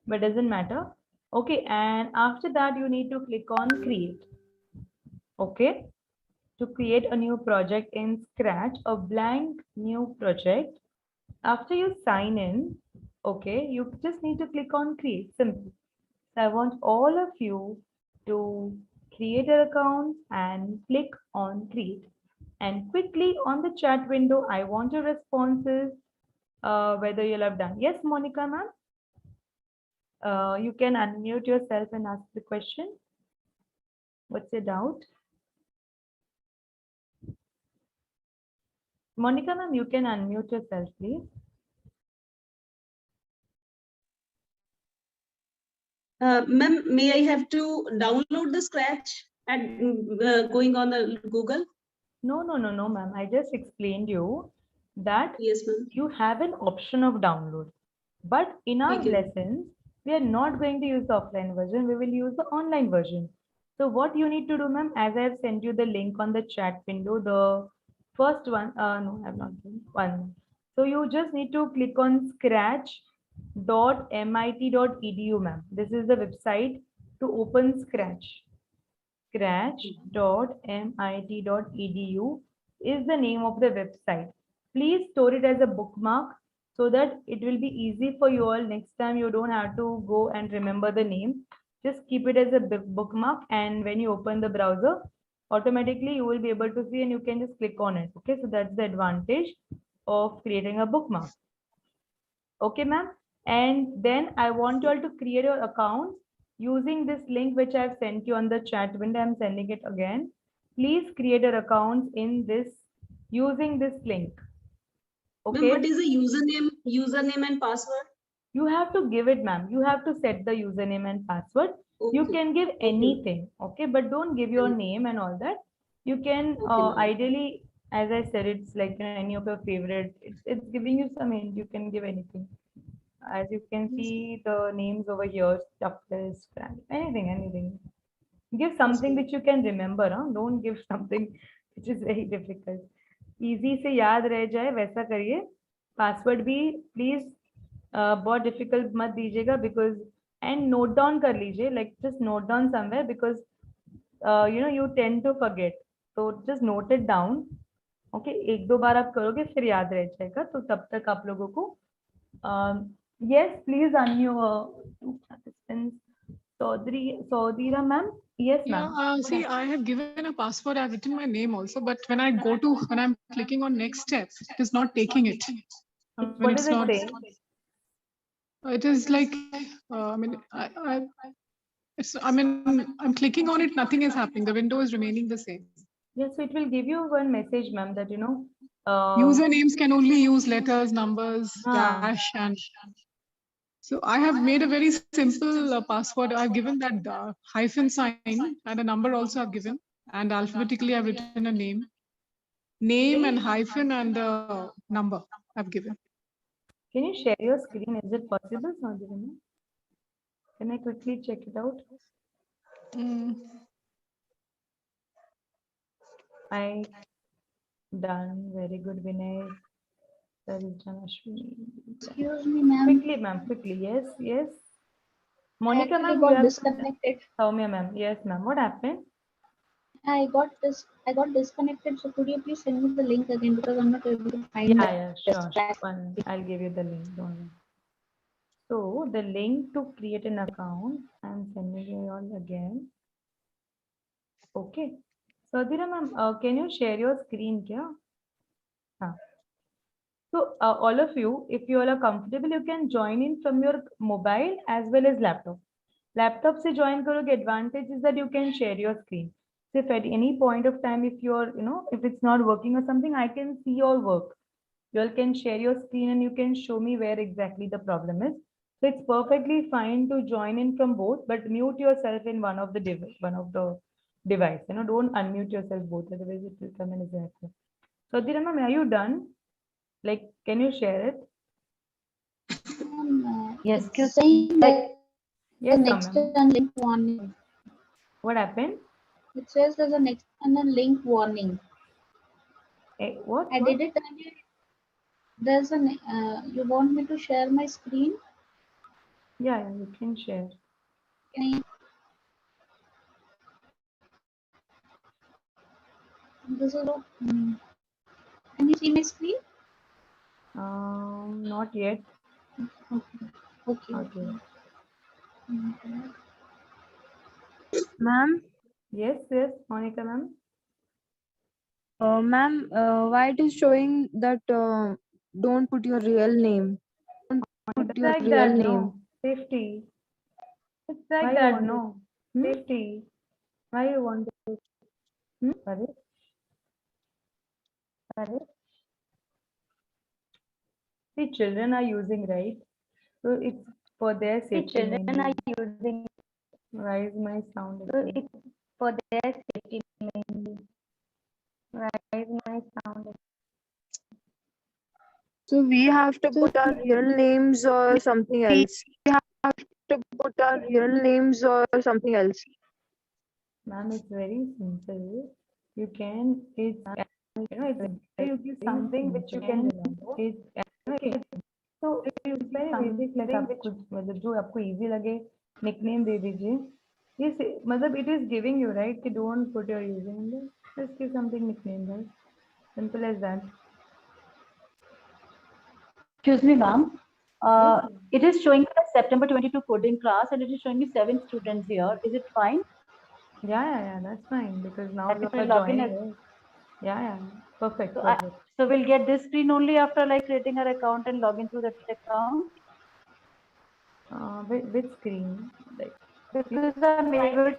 but doesn't matter. Okay, and after that you need to click on create. Okay, to create a new project in Scratch, a blank new project. After you sign in, okay, you just need to click on create. Simple. So I want all of you to create an account and click on create. And quickly on the chat window, I want your responses, whether you'll have done. Yes, Monica ma'am. You can unmute yourself and ask the question. What's your doubt? Monica ma'am, you can unmute yourself, please. Ma'am, may I have to download the Scratch and going on the Google? No, ma'am. I just explained you that yes, ma'am. You have an option of download. But in our lessons, we are not going to use the offline version. We will use the online version. So what you need to do, ma'am, as I have sent you the link on the chat window, the first one, no, I have not done one. So you just need to click on scratch.mit.edu, ma'am. This is the website to open Scratch. Scratch.mit.edu is the name of the website. Please store it as a bookmark so that it will be easy for you all. Next time you don't have to go and remember the name. Just keep it as a bookmark, and when you open the browser, automatically you will be able to see and you can just click on it. Okay, so that's the advantage of creating a bookmark. Okay, ma'am. And then I want you all to create your account using this link which I've sent you on the chat window. I'm sending it again. Please create your account in this using this link. Okay. Ma'am, what is the username and password? You have to give it, ma'am. You have to set the username and password. Okay. You can give anything, okay, but don't give your name and all that. You can ideally, as I said, it's like any of your favorite. It's giving you some hint. You can give anything. As you can see the names over here, Toughest, anything. Give something which you can remember. Don't give something which is very difficult. Easy से याद रह जाए वैसा करिए. Password भी please बहुत difficult मत दीजिएगा because and note down कर लीजिए, like just note down somewhere because you tend to forget. So just note it down. Okay, एक दो बार आप करोगे फिर याद रह जाएगा, तो तब तक आप लोगों को yes, please unmute two participants. Saudira ma'am. Yes, ma'am. See, I have given a password. I've written my name also, but when I'm clicking on next step, it is not taking it. What is it saying? It is like, I'm clicking on it. Nothing is happening. The window is remaining the same. Yes, so it will give you one message, ma'am, that usernames can only use letters, numbers, dash, and so I have made a very simple password. I've given that hyphen sign and a number also I've given, and alphabetically I've written a name and hyphen and a number I've given. Can you share your screen? Is it possible, Saudira? Can I quickly check it out? I done very good, Vinay. Excuse me, ma'am. Quickly, ma'am. Quickly. Yes. Monica actually ma'am, got you have disconnected. Soumya ma'am. Yes, ma'am. What happened? I got disconnected. So could you please send me the link again because I'm not able to find Yeah, that. yeah, sure. One, I'll give you the link. Don't worry. So the link to create an account, I'm sending you all again. Okay. So Adira ma'am, can you share your screen here? So all of you, if you all are comfortable, you can join in from your mobile as well as laptop. Laptop से join करोगे, advantage is that you can share your screen. So if at any point of time, if you're, if it's not working or something, I can see your work. You all can share your screen and you can show me where exactly the problem is. So it's perfectly fine to join in from both, but mute yourself in one of the device. Don't unmute yourself both, otherwise it will come in as an error. So Adira ma'am, are you done? Like, can you share it? Yes, It's saying that Yes, the next ma'am. and link warning. What happened? It says there's a next and a link warning. What? I did it earlier. There's you want me to share my screen? Yeah, you can share. Can I? This is what. Can you see my screen? Not yet. Okay. Okay. Ma'am, Yes, Monica ma'am. ma'am, why it is showing that don't put your real name? Don't put It's your like real that, name. no. Safety. It's like Why you that, want no. Safety. Why you want to? Sorry. See, children are using, right? So it's for their safety. Children mainly. are using. Why is my sound? So it's for their safety mainly. Why is my sound? So we have to put our real names or something else. We have to put our real names or something else. Ma'am, it's very simple. You can, it's, you give something which you can remember. Okay. So it's very basic, like आप कुछ मतलब जो आपको easy लगे nickname दे दीजिए. Yes, मतलब it is giving you, right, कि don't put your username. Just give something nickname, right? Simple as that. Excuse me, ma'am. It is showing the September 22 coding class and it is showing me 7 students here. Is it fine? Yeah, that's fine because now Happy you to are log in joining. as- Yeah, perfect. So, Perfect. so we'll get this screen only after like creating our account and log into that account. Which screen? Like, because I'm able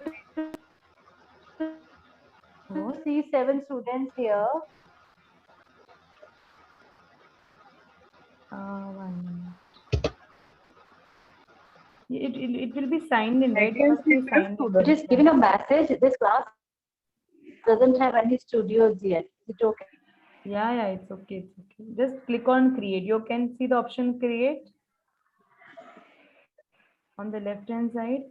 to see 7 students here. One minute. It will be signed in, right? It must be signed in. It is giving a message. This class doesn't have any studios yet. Is it okay? Yeah, it's okay. Just click on create. You can see the option create on the left hand side.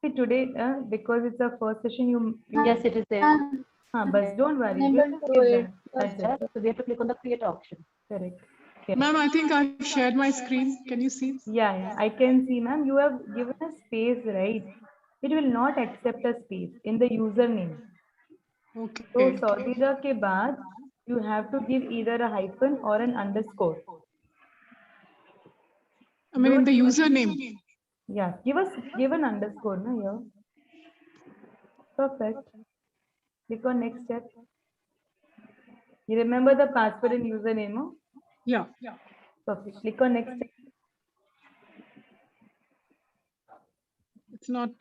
See today, because it's a first session, you yes, it is there. But don't worry. Unable Just to skip do it. that. That's it. So we have to click on the create option. Correct. Ma'am, I think I've shared my screen. Can you see? Yeah, I can see, ma'am. You have given a space, right? It will not accept a space in the username. Okay. So Saudira के बाद you have to give either a hyphen or an underscore. I mean, in the username. Yeah, give an underscore, na here. Perfect. Click on next step. You remember the password and username? No? Yeah. Perfect. Click on next step. It's not.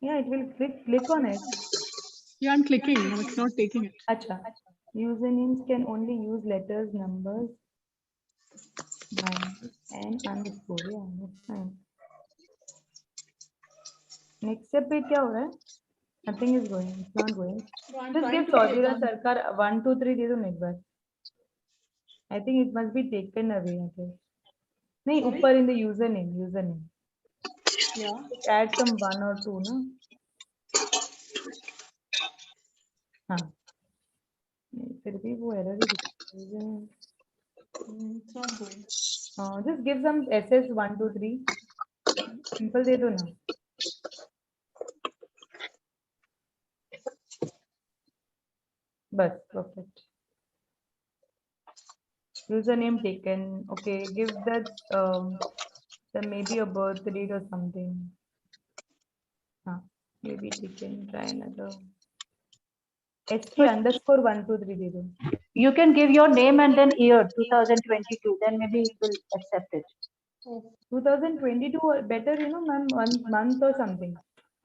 Yeah, it will click on it. Yeah, I'm clicking. No, it's not taking it. Acha. Usernames can only use letters, numbers, and underscore. Yeah, that's fine. Next step पे क्या हो रहा है? Nothing is going. It's not going. Just give Saudira Sarkar 1, 2, 3 दे दो ना एक बार. I think it must be taken away. नहीं ऊपर in the username. Yeah. Add some 1 or 2 ना. हाँ. फिर भी वो error ही दिखा. It's not going. Just give some SS 1, 2, 3. Simple दे दो ना. Bus, perfect. Username taken. Okay, give that maybe a birth date or something. Maybe taken. Try another. ST underscore 1, 2, 3 दे दो. You can give your name and then year 2022. Then maybe it will accept it. 2022 or better, ma'am, month or something.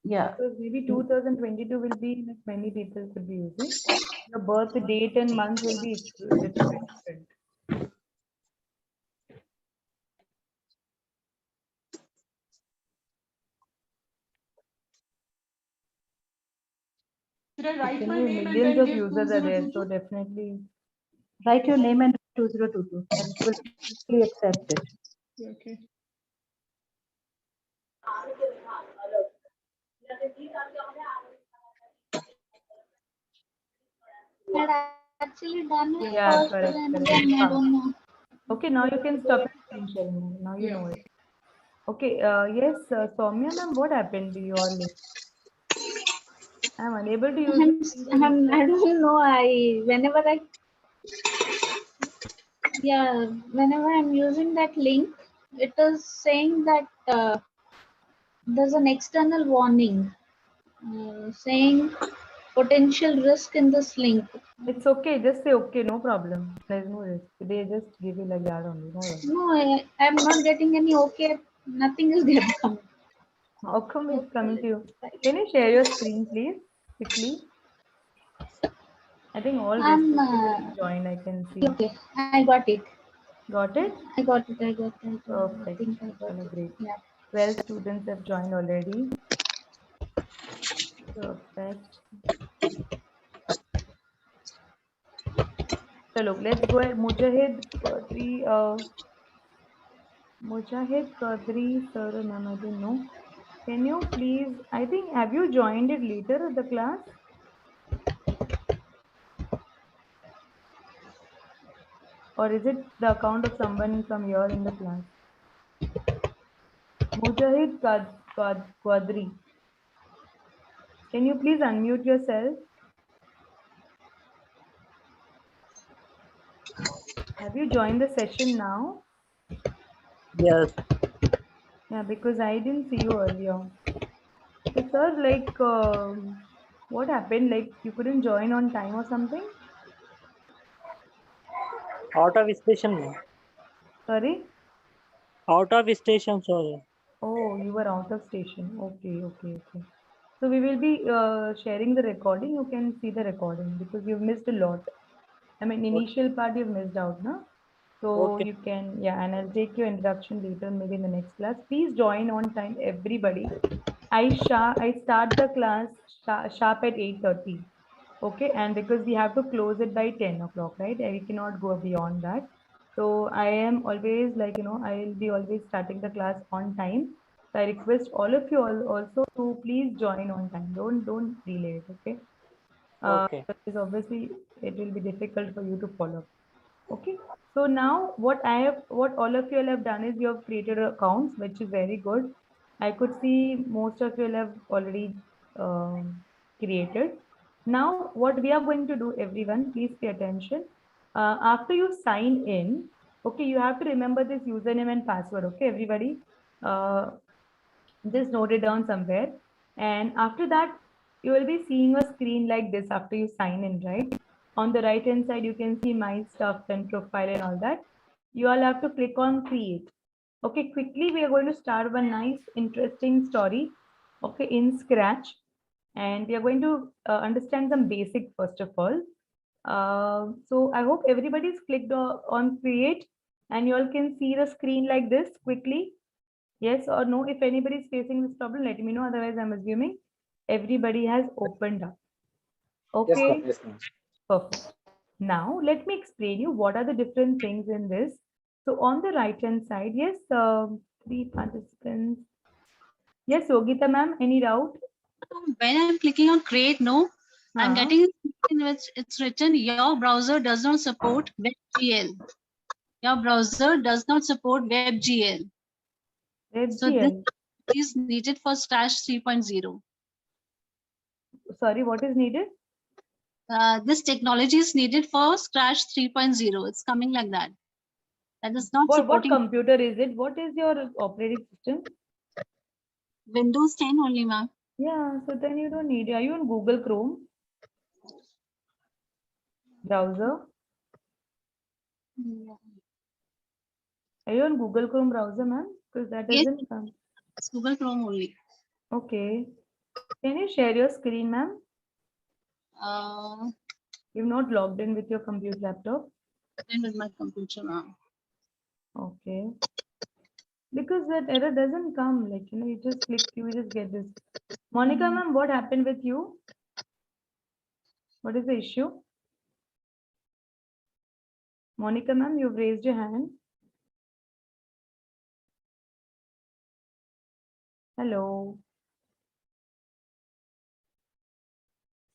Yeah. Because maybe 2022 will be like many people could be using. The birth date and month will be little bit different. Should I write my Millions name and then of give users are there, so 2022? definitely. Write your name and 2022 and it will quickly accept it. Okay. Had actually done it Yeah, first, correct. and correct. then I don't know. Okay, now you can stop your screen sharing. Now you know it. Okay, yes, Soumya ma'am, what happened to your list? I'm unable to use the screen share. I don't know. Whenever I'm using that link, it is saying that there's an external warning saying potential risk in this link. It's okay, just say okay, no problem. There's no risk. They just give you like that only. No worries. No, I'm not getting any okay. Nothing is there. How come it's coming to you? Can you share your screen, please, quickly? I think all rest joined. I can see. Okay, I got it. Got it? I got it. Perfect. I think I got it. Great. Yeah. 12 students have joined already. Perfect. So look, let's go ahead. Mujahid Qadri, sir, ma'am, I don't know. Can you please, I think, have you joined it later at the class? Or is it the account of someone from here in the class? Mujahid Qadri. Can you please unmute yourself? Have you joined the session now? Yes. Yeah, because I didn't see you earlier. So, sir, like, what happened? Like, you couldn't join on time or something? Out of station. Sorry? Out of station, sorry. Oh, you were out of station. Okay. So we will be sharing the recording. You can see the recording because you've missed a lot. I mean, initial part you've missed out, no? So Okay. you can, yeah, and I'll take your introduction later, maybe in the next class. Please join on time, everybody. I start the class sharp at 8:30. Okay, and because we have to close it by 10 o'clock, right? And we cannot go beyond that. So I am always like, I will be always starting the class on time. So I request all of you also to please join on time. Don't delay it, okay? Okay. Because obviously it will be difficult for you to follow. Okay. So now what all of you all have done is you have created accounts, which is very good. I could see most of you all have already created. Now what we are going to do, everyone, please pay attention. After you sign in, okay, you have to remember this username and password. Okay, everybody, just note it down somewhere. And after that, you will be seeing a screen like this after you sign in, right? On the right hand side, you can see my stuff and profile and all that. You all have to click on create. Okay, quickly, we are going to start one nice, interesting story, okay, in Scratch. And we are going to understand some basics first of all. So I hope everybody's clicked on create and you all can see the screen like this quickly. Yes or no? If anybody is facing this problem, let me know. Otherwise, I'm assuming everybody has opened up. Okay. Yes, ma'am. Perfect. Now, let me explain you what are the different things in this. So on the right hand side, yes, 3 participants. Yes, Yogita ma'am, any doubt? When I'm clicking on create, no, I'm getting in which it's written your browser does not support WebGL. your browser does not support WebGL. So this WebGL. is needed for Scratch 3.0. Sorry, what is needed? This technology is needed for Scratch 3.0. It's coming like that. That is not What supporting computer is it? What is your operating system? Windows 10 only, ma'am. Yeah, so then you don't need it. Are you on Google Chrome browser? Are you on Google Chrome browser, ma'am? Because that Yes, doesn't come. it's Google Chrome only. Okay. Can you share your screen, ma'am? You've not logged in with your computer laptop? In with my computer, ma'am. Okay. Because that error doesn't come, like, you know, you just click, you just get this. Monica, ma'am, what happened with you? What is the issue? Monica, ma'am, you've raised your hand. Hello.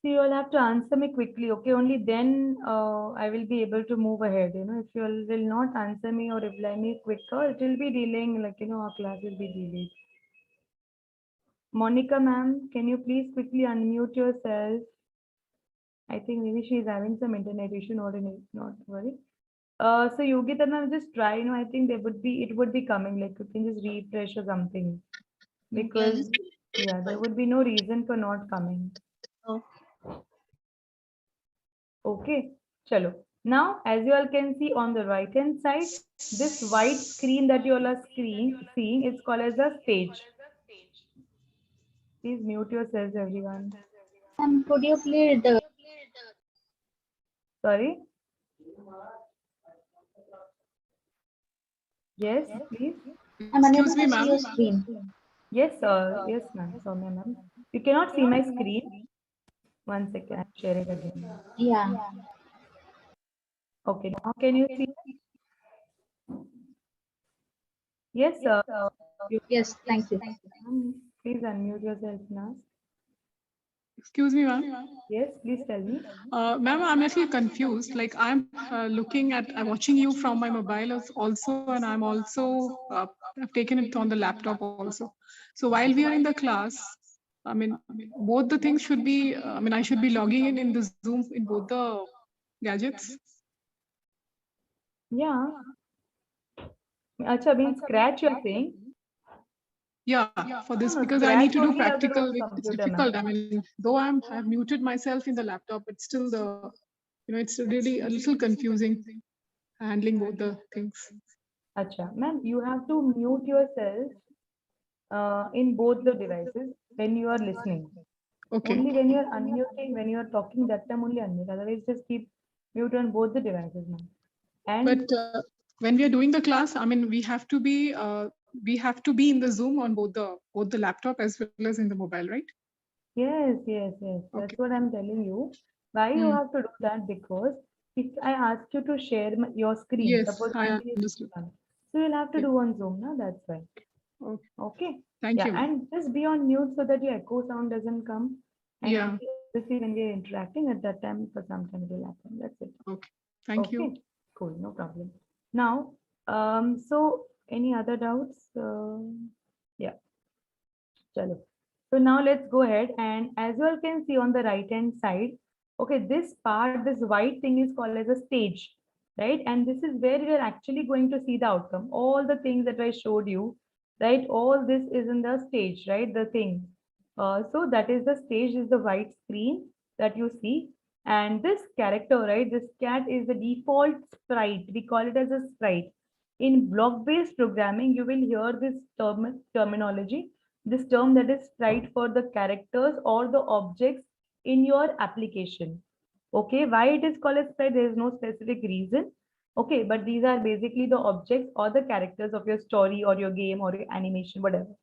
So you all have to answer me quickly, okay? Only then I will be able to move ahead. You know, if you all will not answer me or reply me quicker, it will be delaying, like, you know, our class will be delayed. Monica, ma'am, can you please quickly unmute yourself? I think maybe she is having some internet issue, not worry. So Yogita ma'am, just try, you know, I think it would be coming, like you can just refresh or something. Because yeah, there would be no reason for not coming. Okay, chalo. Now, as you all can see on the right hand side, this white screen that you all are seeing, it's called as a stage. Please mute yourselves, everyone. Could you please Sorry. Yes, please. I'm unable Excuse me, to see ma'am. your screen. Yes, yes, ma'am. Soumya ma'am. You cannot see my screen. One second, I'll share it again. Yeah. Okay, now can you see? Yes, sir. Yes, thank you. Please unmute yourself now. Excuse me, ma'am. Yes, please tell me. Ma'am, I'm a little confused. Like I'm I'm watching you from my mobile also, and I'm also, I've taken it on the laptop also. So while we are in the class, I mean, both the things should be, I should be logging in the Zoom in both the gadgets. Yeah. Acha, means Scratch you're saying? Yeah, for this, No, because I need to do Scratch only other practical. on It's computer, difficult. ma'am. I mean, though I've muted myself in the laptop, but still it's really a little confusing handling both the things. Acha, ma'am, you have to mute yourself in both the devices when you are listening. Okay. Only when you are unmuting, when you are talking, that time only unmute. Otherwise, just keep mute on both the devices, ma'am. And But when we are doing the class, I mean, we have to be in the Zoom on both the laptop as well as in the mobile, right? yes, yes, yes. That's what I'm telling you. Why you have to do that? Because if I ask you to share your screen, Yes, suppose I I'm in understood. Zoom, so you'll have to do on Zoom, no? That's why. Okay. Okay. Thank Yeah, you, ma'am. and just be on mute so that your echo sound doesn't come. And Yeah. obviously when we're interacting at that time, for some time it will happen. That's it. Okay. Thank you. Okay, cool, no problem. Now, so any other doubts? Yeah, chalo. So now let's go ahead, and as you all can see on the right hand side, okay, this part, this white thing is called as a stage, right? And this is where we are actually going to see the outcome. All the things that I showed you, right? All this is in the stage, right? The thing. So that is the stage, is the white screen that you see. And this character, right? This cat is the default sprite. We call it as a sprite. In block-based programming, you will hear this terminology, this term, that is sprite, for the characters or the objects in your application. Okay, why it is called as sprite? There is no specific reason. Okay, but these are basically the objects or the characters of your story or your game or your animation, whatever.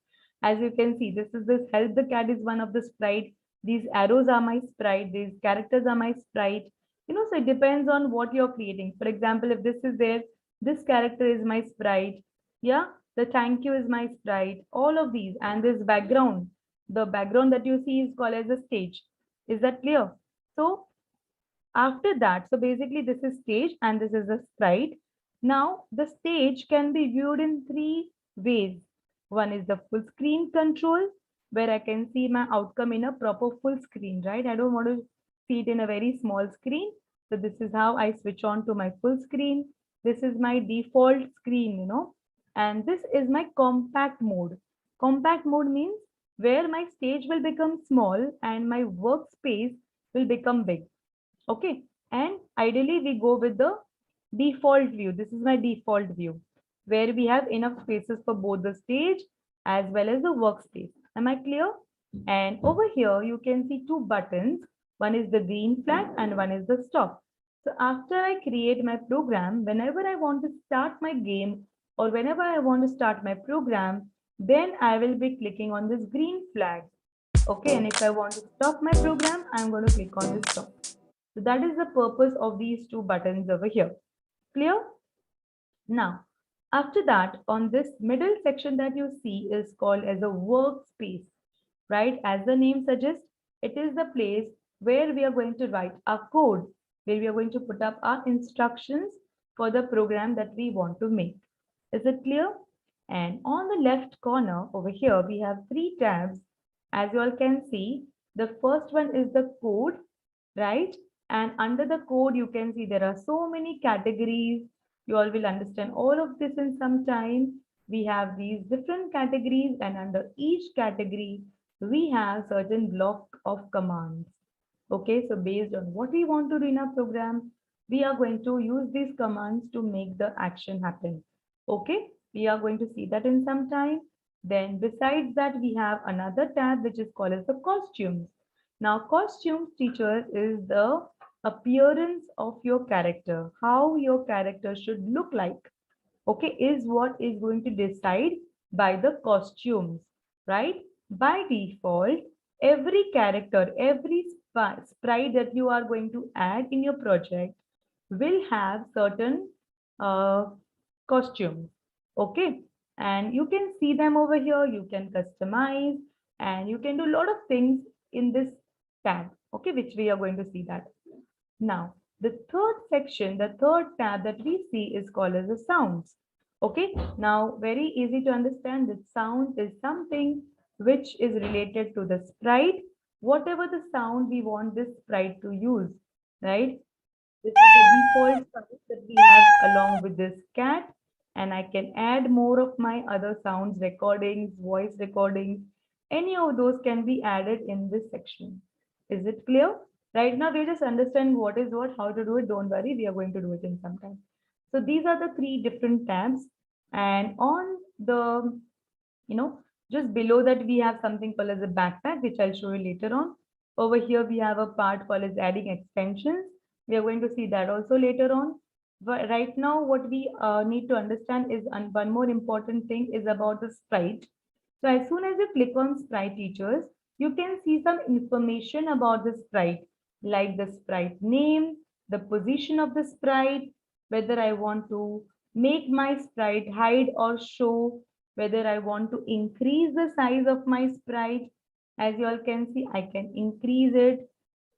As you can see, this help the cat is one of the sprite. These arrows are my sprite. These characters are my sprite. You know, so it depends on what you're creating. For example, if this is there, this character is my sprite. Yeah, the thank you is my sprite. All of these, and this background, the background that you see is called as a stage. Is that clear? So after that, so basically this is stage and this is a sprite. Now, the stage can be viewed in three ways. One is the full screen control, where I can see my outcome in a proper full screen, right? I don't want to see it in a very small screen. So this is how I switch on to my full screen. This is my default screen, you know, and this is my compact mode. Compact mode means where my stage will become small and my workspace will become big. Okay, and ideally we go with the default view. This is my default view where we have enough spaces for both the stage as well as the workspace. Am I clear? And over here you can see two buttons. One is the green flag and one is the stop. So after I create my program, whenever I want to start my game or whenever I want to start my program, then I will be clicking on this green flag. Okay, and if I want to stop my program, I'm going to click on this stop. So that is the purpose of these two buttons over here. Clear? Now, after that, on this middle section that you see is called as a workspace, right? As the name suggests, it is the place where we are going to write our code, where we are going to put up our instructions for the program that we want to make. Is it clear? And on the left corner over here, we have three tabs. As you all can see, the first one is the code, right? And under the code, you can see there are so many categories. You all will understand all of this in some time. We have these different categories, and under each category, we have certain block of commands. Okay, so based on what we want to do in our program, we are going to use these commands to make the action happen. Okay, we are going to see that in some time. Then besides that, we have another tab which is called as the costumes. Now, costumes, teacher, is the appearance of your character, how your character should look like. Okay, is what is going to decide by the costumes, right? By default, every character, every sprite that you are going to add in your project will have certain costumes. Okay, and you can see them over here. You can customize and you can do a lot of things in this tab, okay, which we are going to see that. Now, the third section, the third tab that we see is called as the sounds. Okay, now very easy to understand that sound is something which is related to the sprite, whatever the sound we want this sprite to use, right? This is the default sound that we have along with this cat, and I can add more of my other sounds, recordings, voice recordings, any of those can be added in this section. Is it clear? Right now, we just understand what is what, how to do it. Don't worry, we are going to do it in some time. So these are the three different tabs. And on the, just below that, we have something called as a backpack, which I'll show you later on. Over here, we have a part called as adding extensions. We are going to see that also later on. But right now, what we need to understand is one more important thing is about the sprite. So as soon as you click on sprite, teachers, you can see some information about the sprite, like the sprite name, the position of the sprite, whether I want to make my sprite hide or show, whether I want to increase the size of my sprite. As you all can see, I can increase it.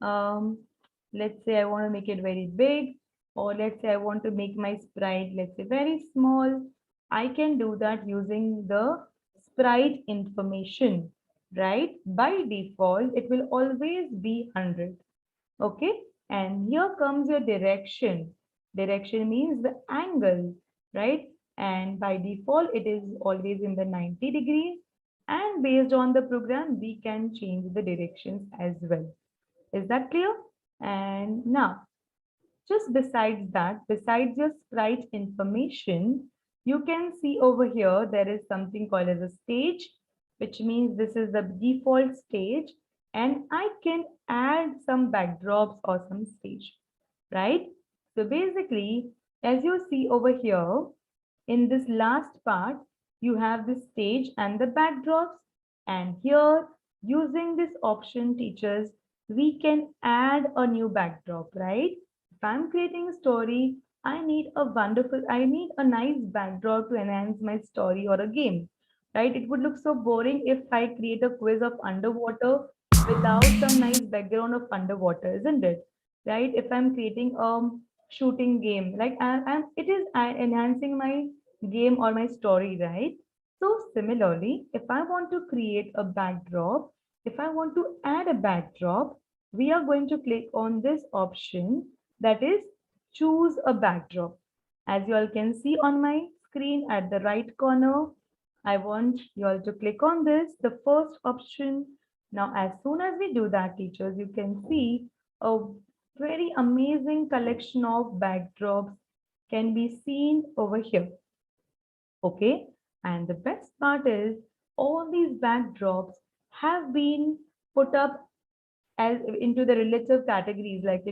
Let's say I want to make it very big, or let's say I want to make my sprite, let's say very small. I can do that using the sprite information, right? By default, it will always be 100. Okay, and here comes your direction. Direction means the angle, right? And by default, it is always in the 90 degrees. And based on the program, we can change the directions as well. Is that clear? And now, just besides that, besides your sprite information, you can see over here, there is something called as a stage, which means this is the default stage. And I can add some backdrops or some stage, right? So basically, as you see over here, in this last part, you have the stage and the backdrops. And here, using this option, teachers, we can add a new backdrop, right? If I'm creating a story, I need a nice backdrop to enhance my story or a game, right? It would look so boring if I create a quiz of underwater without some nice background of underwater, isn't it? Right? If I'm creating a shooting game, like, and it is enhancing my game or my story, right? So similarly, if I want to create a backdrop, if I want to add a backdrop, we are going to click on this option, that is choose a backdrop. As you all can see on my screen at the right corner, I want you all to click on this, the first option. Now, as soon as we do that, teachers, you can see a very amazing collection of backdrops can be seen over here. Okay, and the best part is all these backdrops have been put up as into the relative categories, like,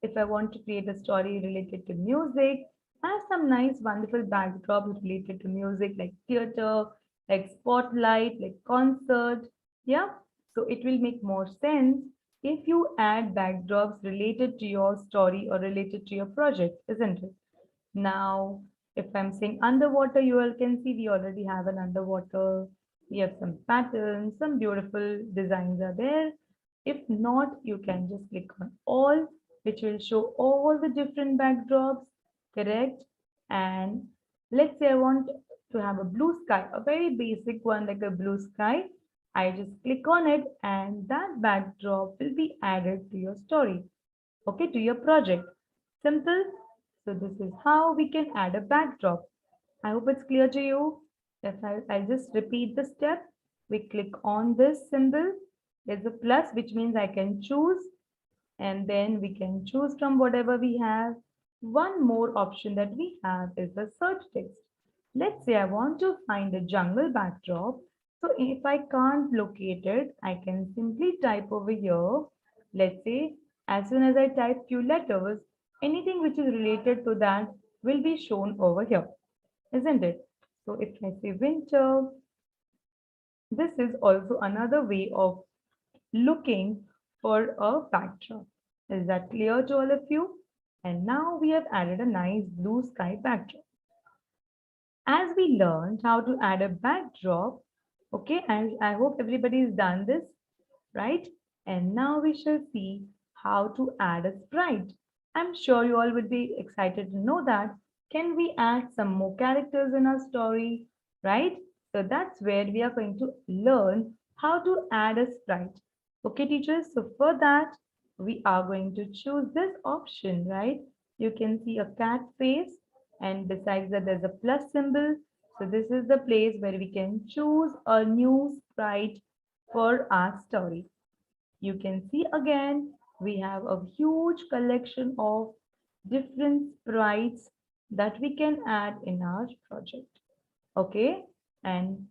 if I want to create a story related to music, I have some nice wonderful backdrops related to music, like theater, like spotlight, like concert. Yeah, so it will make more sense if you add backdrops related to your story or related to your project, isn't it? Now, if I'm saying underwater, you all can see we already have an underwater. We have some patterns, some beautiful designs are there. If not, you can just click on all, which will show all the different backdrops, correct? And let's say I want to have a blue sky, a very basic one like a blue sky. I just click on it and that backdrop will be added to your story, okay, to your project. Simple. So this is how we can add a backdrop. I hope it's clear to you. If I'll just repeat the step. We click on this symbol. There's a plus, which means I can choose. And then we can choose from whatever we have. One more option that we have is the search text. Let's say I want to find a jungle backdrop. So if I can't locate it, I can simply type over here. Let's say as soon as I type few letters, anything which is related to that will be shown over here, isn't it? So if I say winter, this is also another way of looking for a backdrop. Is that clear to all of you? And now we have added a nice blue sky backdrop. As we learned how to add a backdrop, okay, and I hope everybody has done this, right? And now we shall see how to add a sprite. I'm sure you all would be excited to know that. Can we add some more characters in our story, right? So that's where we are going to learn how to add a sprite. Okay, teachers, so for that, we are going to choose this option, right? You can see a cat face, and besides that, there's a plus symbol. So this is the place where we can choose a new sprite for our story. You can see again, we have a huge collection of different sprites that we can add in our project. Okay, and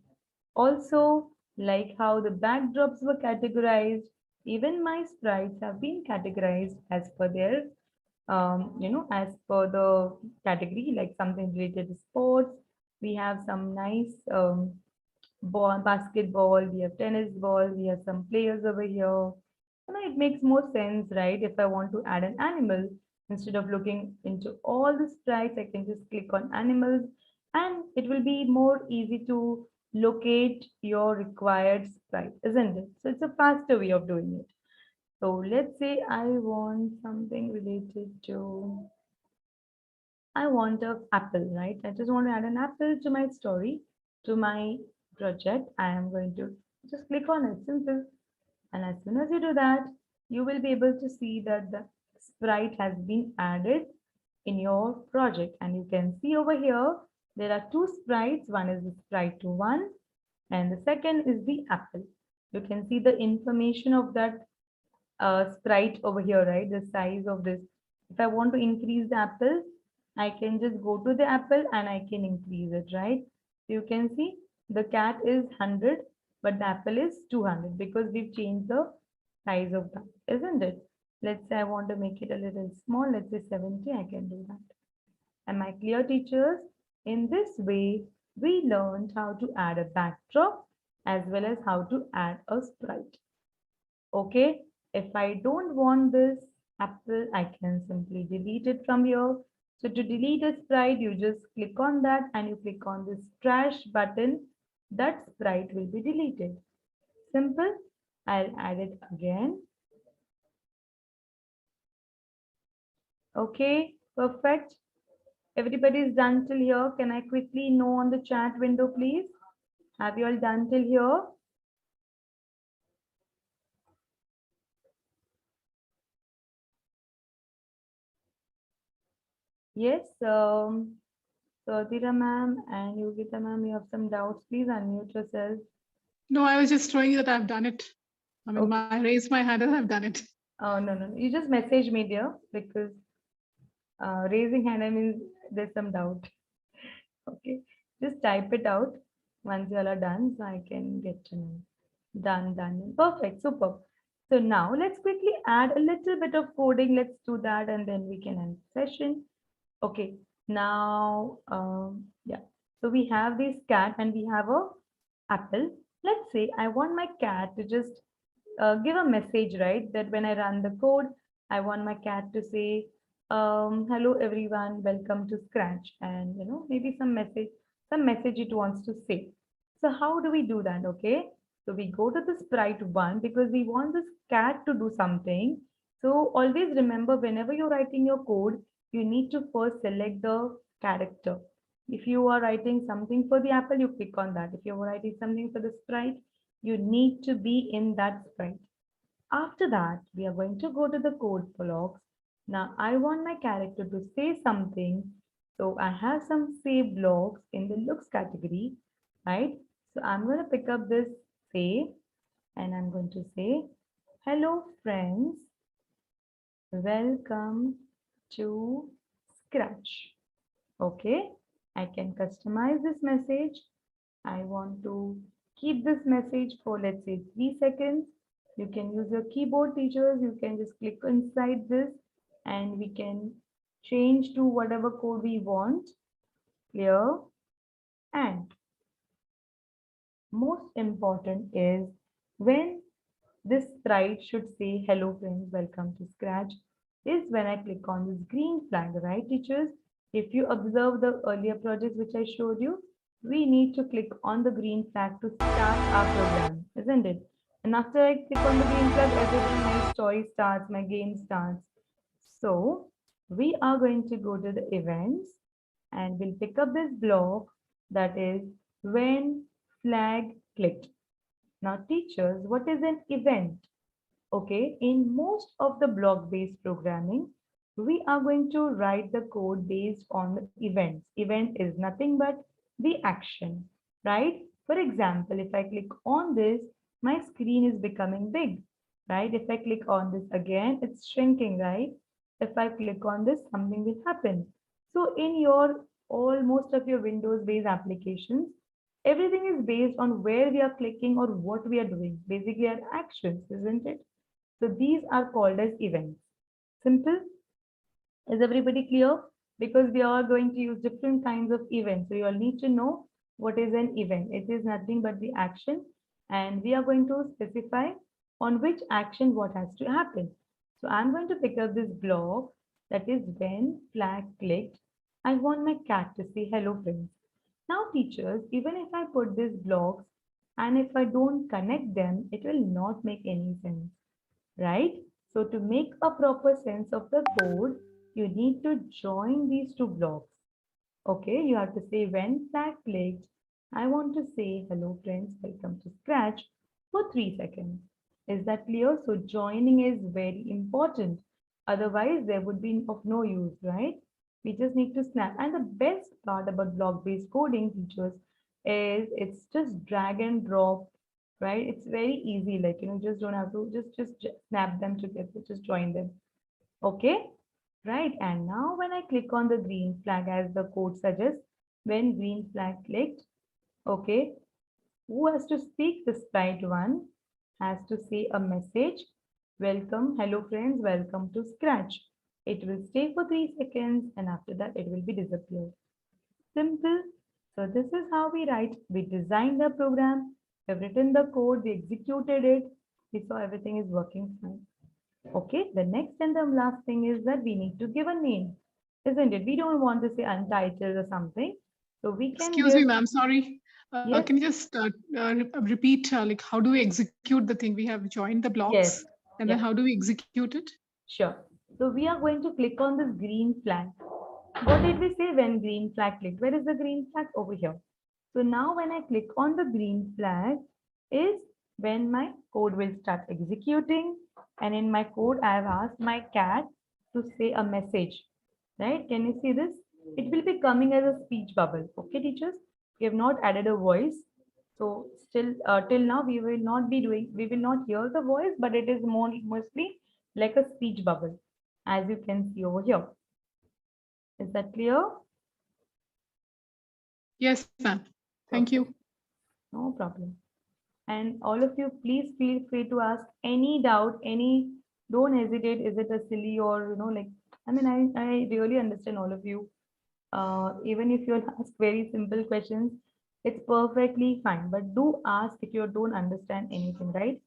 also like how the backdrops were categorized, even my sprites have been categorized as per their as per the category, like something related to sports. We have some nice basketball, we have tennis ball, we have some players over here. It makes more sense, right? If I want to add an animal, instead of looking into all the sprites, I can just click on animals and it will be more easy to locate your required sprite, isn't it? So it's a faster way of doing it. So let's say I want something related to, I want an apple, right? I just want to add an apple to my story, to my project. I am going to just click on it, simple. And as soon as you do that, you will be able to see that the sprite has been added in your project. And you can see over here, there are two sprites. One is the sprite to one, and the second is the apple. You can see the information of that sprite over here, right? The size of this. If I want to increase the apple, I can just go to the apple and I can increase it, right? So you can see the cat is 100, but the apple is 200 because we've changed the size of that, isn't it? Let's say I want to make it a little small. Let's say 70, I can do that. Am I clear, teachers? In this way, we learned how to add a backdrop as well as how to add a sprite. Okay, if I don't want this apple, I can simply delete it from here. So to delete a sprite, you just click on that and you click on this trash button. That sprite will be deleted. Simple. I'll add it again. Okay, Perfect. Everybody is done till here. Can I quickly know on the chat window, please? Have you all done till here? Yes. So Adira ma'am and Yogita ma'am, you have some doubts. Please unmute yourself. No, I was just showing you that I've done it. I mean, I raised my hand and I've done it. Oh, no. You just message me, dear, because raising hand, I mean, there's some doubt. Okay. Just type it out once you all are done so I can get to know. Done. Perfect. Super. So now let's quickly add a little bit of coding. Let's do that and then we can end the session. Okay. Now, yeah. So we have this cat and we have a apple. Let's say I want my cat to just give a message, right? That when I run the code, I want my cat to say, hello everyone, welcome to Scratch, and maybe some message it wants to say. So how do we do that? Okay, so we go to the sprite 1 because we want this cat to do something. So always remember, whenever you're writing your code, you need to first select the character. If you are writing something for the apple, you click on that. If you're writing something for the sprite, you need to be in that sprite. After that, we are going to go to the code blocks. Now I want my character to say something. So I have some say blocks in the looks category, right? So I'm going to pick up this say and I'm going to say, hello friends, welcome to Scratch. Okay, I can customize this message. I want to keep this message for, let's say, 3 seconds. You can use your keyboard, teachers. You can just click inside this and we can change to whatever code we want. Clear. And most important is when this sprite should say, hello friends, welcome to Scratch, is when I click on this green flag, right, teachers? If you observe the earlier projects which I showed you, we need to click on the green flag to start our program, isn't it? And after I click on the green flag, everything, my story starts, my game starts. So we are going to go to the events and we'll pick up this block that is when flag clicked. Now teachers, what is an event? Okay, in most of the block-based programming, we are going to write the code based on the events. Event is nothing but the action, right? For example, if I click on this, my screen is becoming big, right? If I click on this again, it's shrinking, right? If I click on this, something will happen. So in most of your Windows-based applications, everything is based on where we are clicking or what we are doing. Basically, our actions, isn't it? So these are called as events. Simple. Is everybody clear? Because we are going to use different kinds of events. So you all need to know what is an event. It is nothing but the action. And we are going to specify on which action what has to happen. So I'm going to pick up this block that is when flag clicked. I want my cat to say hello friends. Now teachers, even if I put these blocks and if I don't connect them, it will not make any sense, right? So to make a proper sense of the code, you need to join these two blocks. Okay, you have to say when flag clicked, I want to say hello friends, welcome to Scratch for 3 seconds. Is that clear? So joining is very important. Otherwise, there would be of no use, right? We just need to snap. And the best part about block-based coding, teachers, is it's just drag and drop, right? It's very easy. Like, just don't have to just snap them together, just join them. Okay, right? And now when I click on the green flag as the code suggests, when green flag clicked, okay, who has to speak? The sprite 1 has to say a message. Welcome, hello friends, welcome to Scratch. It will stay for 3 seconds and after that it will be disappeared. Simple. So this is how we write. We designed the program, we've written the code, we executed it, we saw everything is working fine. Okay, the next and the last thing is that we need to give a name, isn't it? We don't want to say untitled or something. So we can Excuse me, ma'am, sorry. Yes. Can you just repeat, like, how do we execute the thing? We have joined the blocks, Yes. and then how do we execute it? Sure. So we are going to click on this green flag. What did we say when green flag clicked? Where is the green flag? Over here. So now when I click on the green flag is when my code will start executing, and in my code I have asked my cat to say a message, right? Can you see this? It will be coming as a speech bubble. Okay, teachers, we have not added a voice. So still till now we will not hear the voice, but it is mostly like a speech bubble, as you can see over here. Is that clear? Yes, ma'am. Thank you. No problem. And all of you, please feel free to ask any doubt, don't hesitate. Is it a silly or, like, I mean, I really understand all of you. Even if you'll ask very simple questions, it's perfectly fine. But do ask if you don't understand anything, right?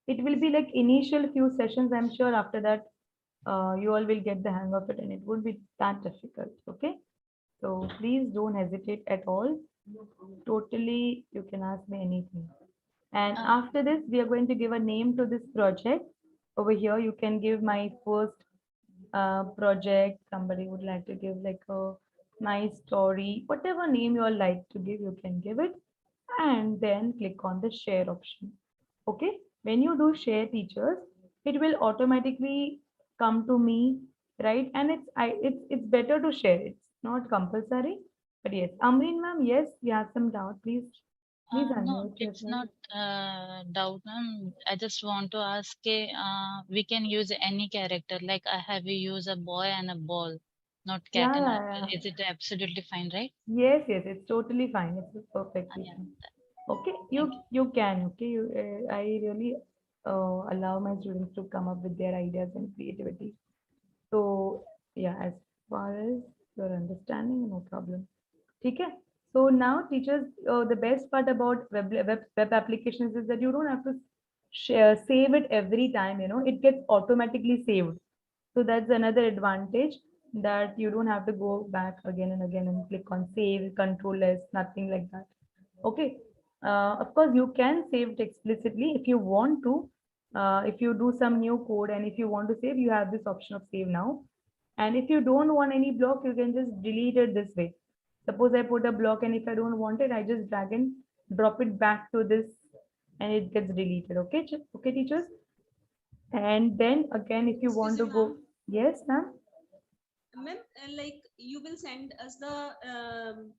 It will be like initial few sessions. I'm sure after that, you all will get the hang of it and it won't be that difficult. Okay. So please don't hesitate at all. Totally, you can ask me anything. And after this, we are going to give a name to this project. Over here, you can give my first project. Somebody would like to give like a nice story, whatever name you all like to give, you can give it. And then click on the share option. Okay. When you do share, teachers, it will automatically come to me, right? And it's better to share. It's not compulsory, but yes. Amreen ma'am, yes, you have some doubt, please. Please No, unmute it's yourself. not doubt, ma'am. I just want to ask, we can use any character, like I have used a boy and a ball, not cat Yeah, and yeah, apple. yeah. Is it absolutely fine, right? Yes, yes, it's totally fine. It's perfectly Yeah. fine. Okay, you can. Okay, I really allow my students to come up with their ideas and creativity. So yeah, as far as your understanding, no problem. Okay. So now, teachers, the best part about web applications is that you don't have to save it every time. It gets automatically saved. So that's another advantage, that you don't have to go back again and again and click on save, control S, nothing like that. Okay. Of course, you can save it explicitly if you want to. If you do some new code and if you want to save, you have this option of save now. And if you don't want any block, you can just delete it this way. Suppose I put a block, and if I don't want it, I just drag and drop it back to this and it gets deleted. Okay, okay, teachers. And then again, if you want to go, yes, ma'am. Ma'am, like you will send us the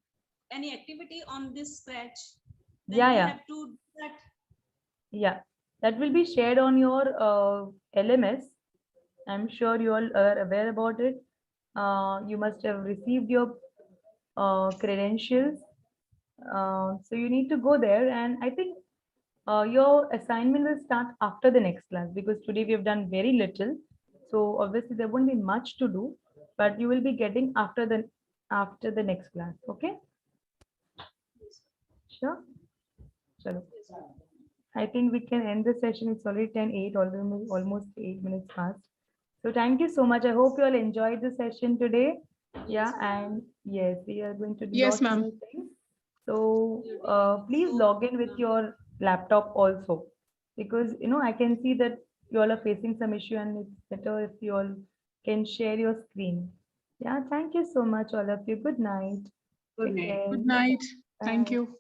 any activity on this scratch. Then Yeah, we yeah. have to do that. Yeah, that will be shared on your LMS. I'm sure you all are aware about it. You must have received your credentials. So you need to go there, and I think your assignment will start after the next class, because today we have done very little. So obviously there won't be much to do, but you will be getting after the next class. Okay. Sure. Chalo. I think we can end the session. It's already 10:08, almost 8 minutes past. So thank you so much. I hope you all enjoyed the session today. Yeah, and yes, we are going to do Yes, lots ma'am. more things. So please log in with your laptop also, because I can see that you all are facing some issue, and it's better if you all can share your screen. Yeah, thank you so much, all of you. Good night. Good Take night. care. Good night. Thank Bye. you.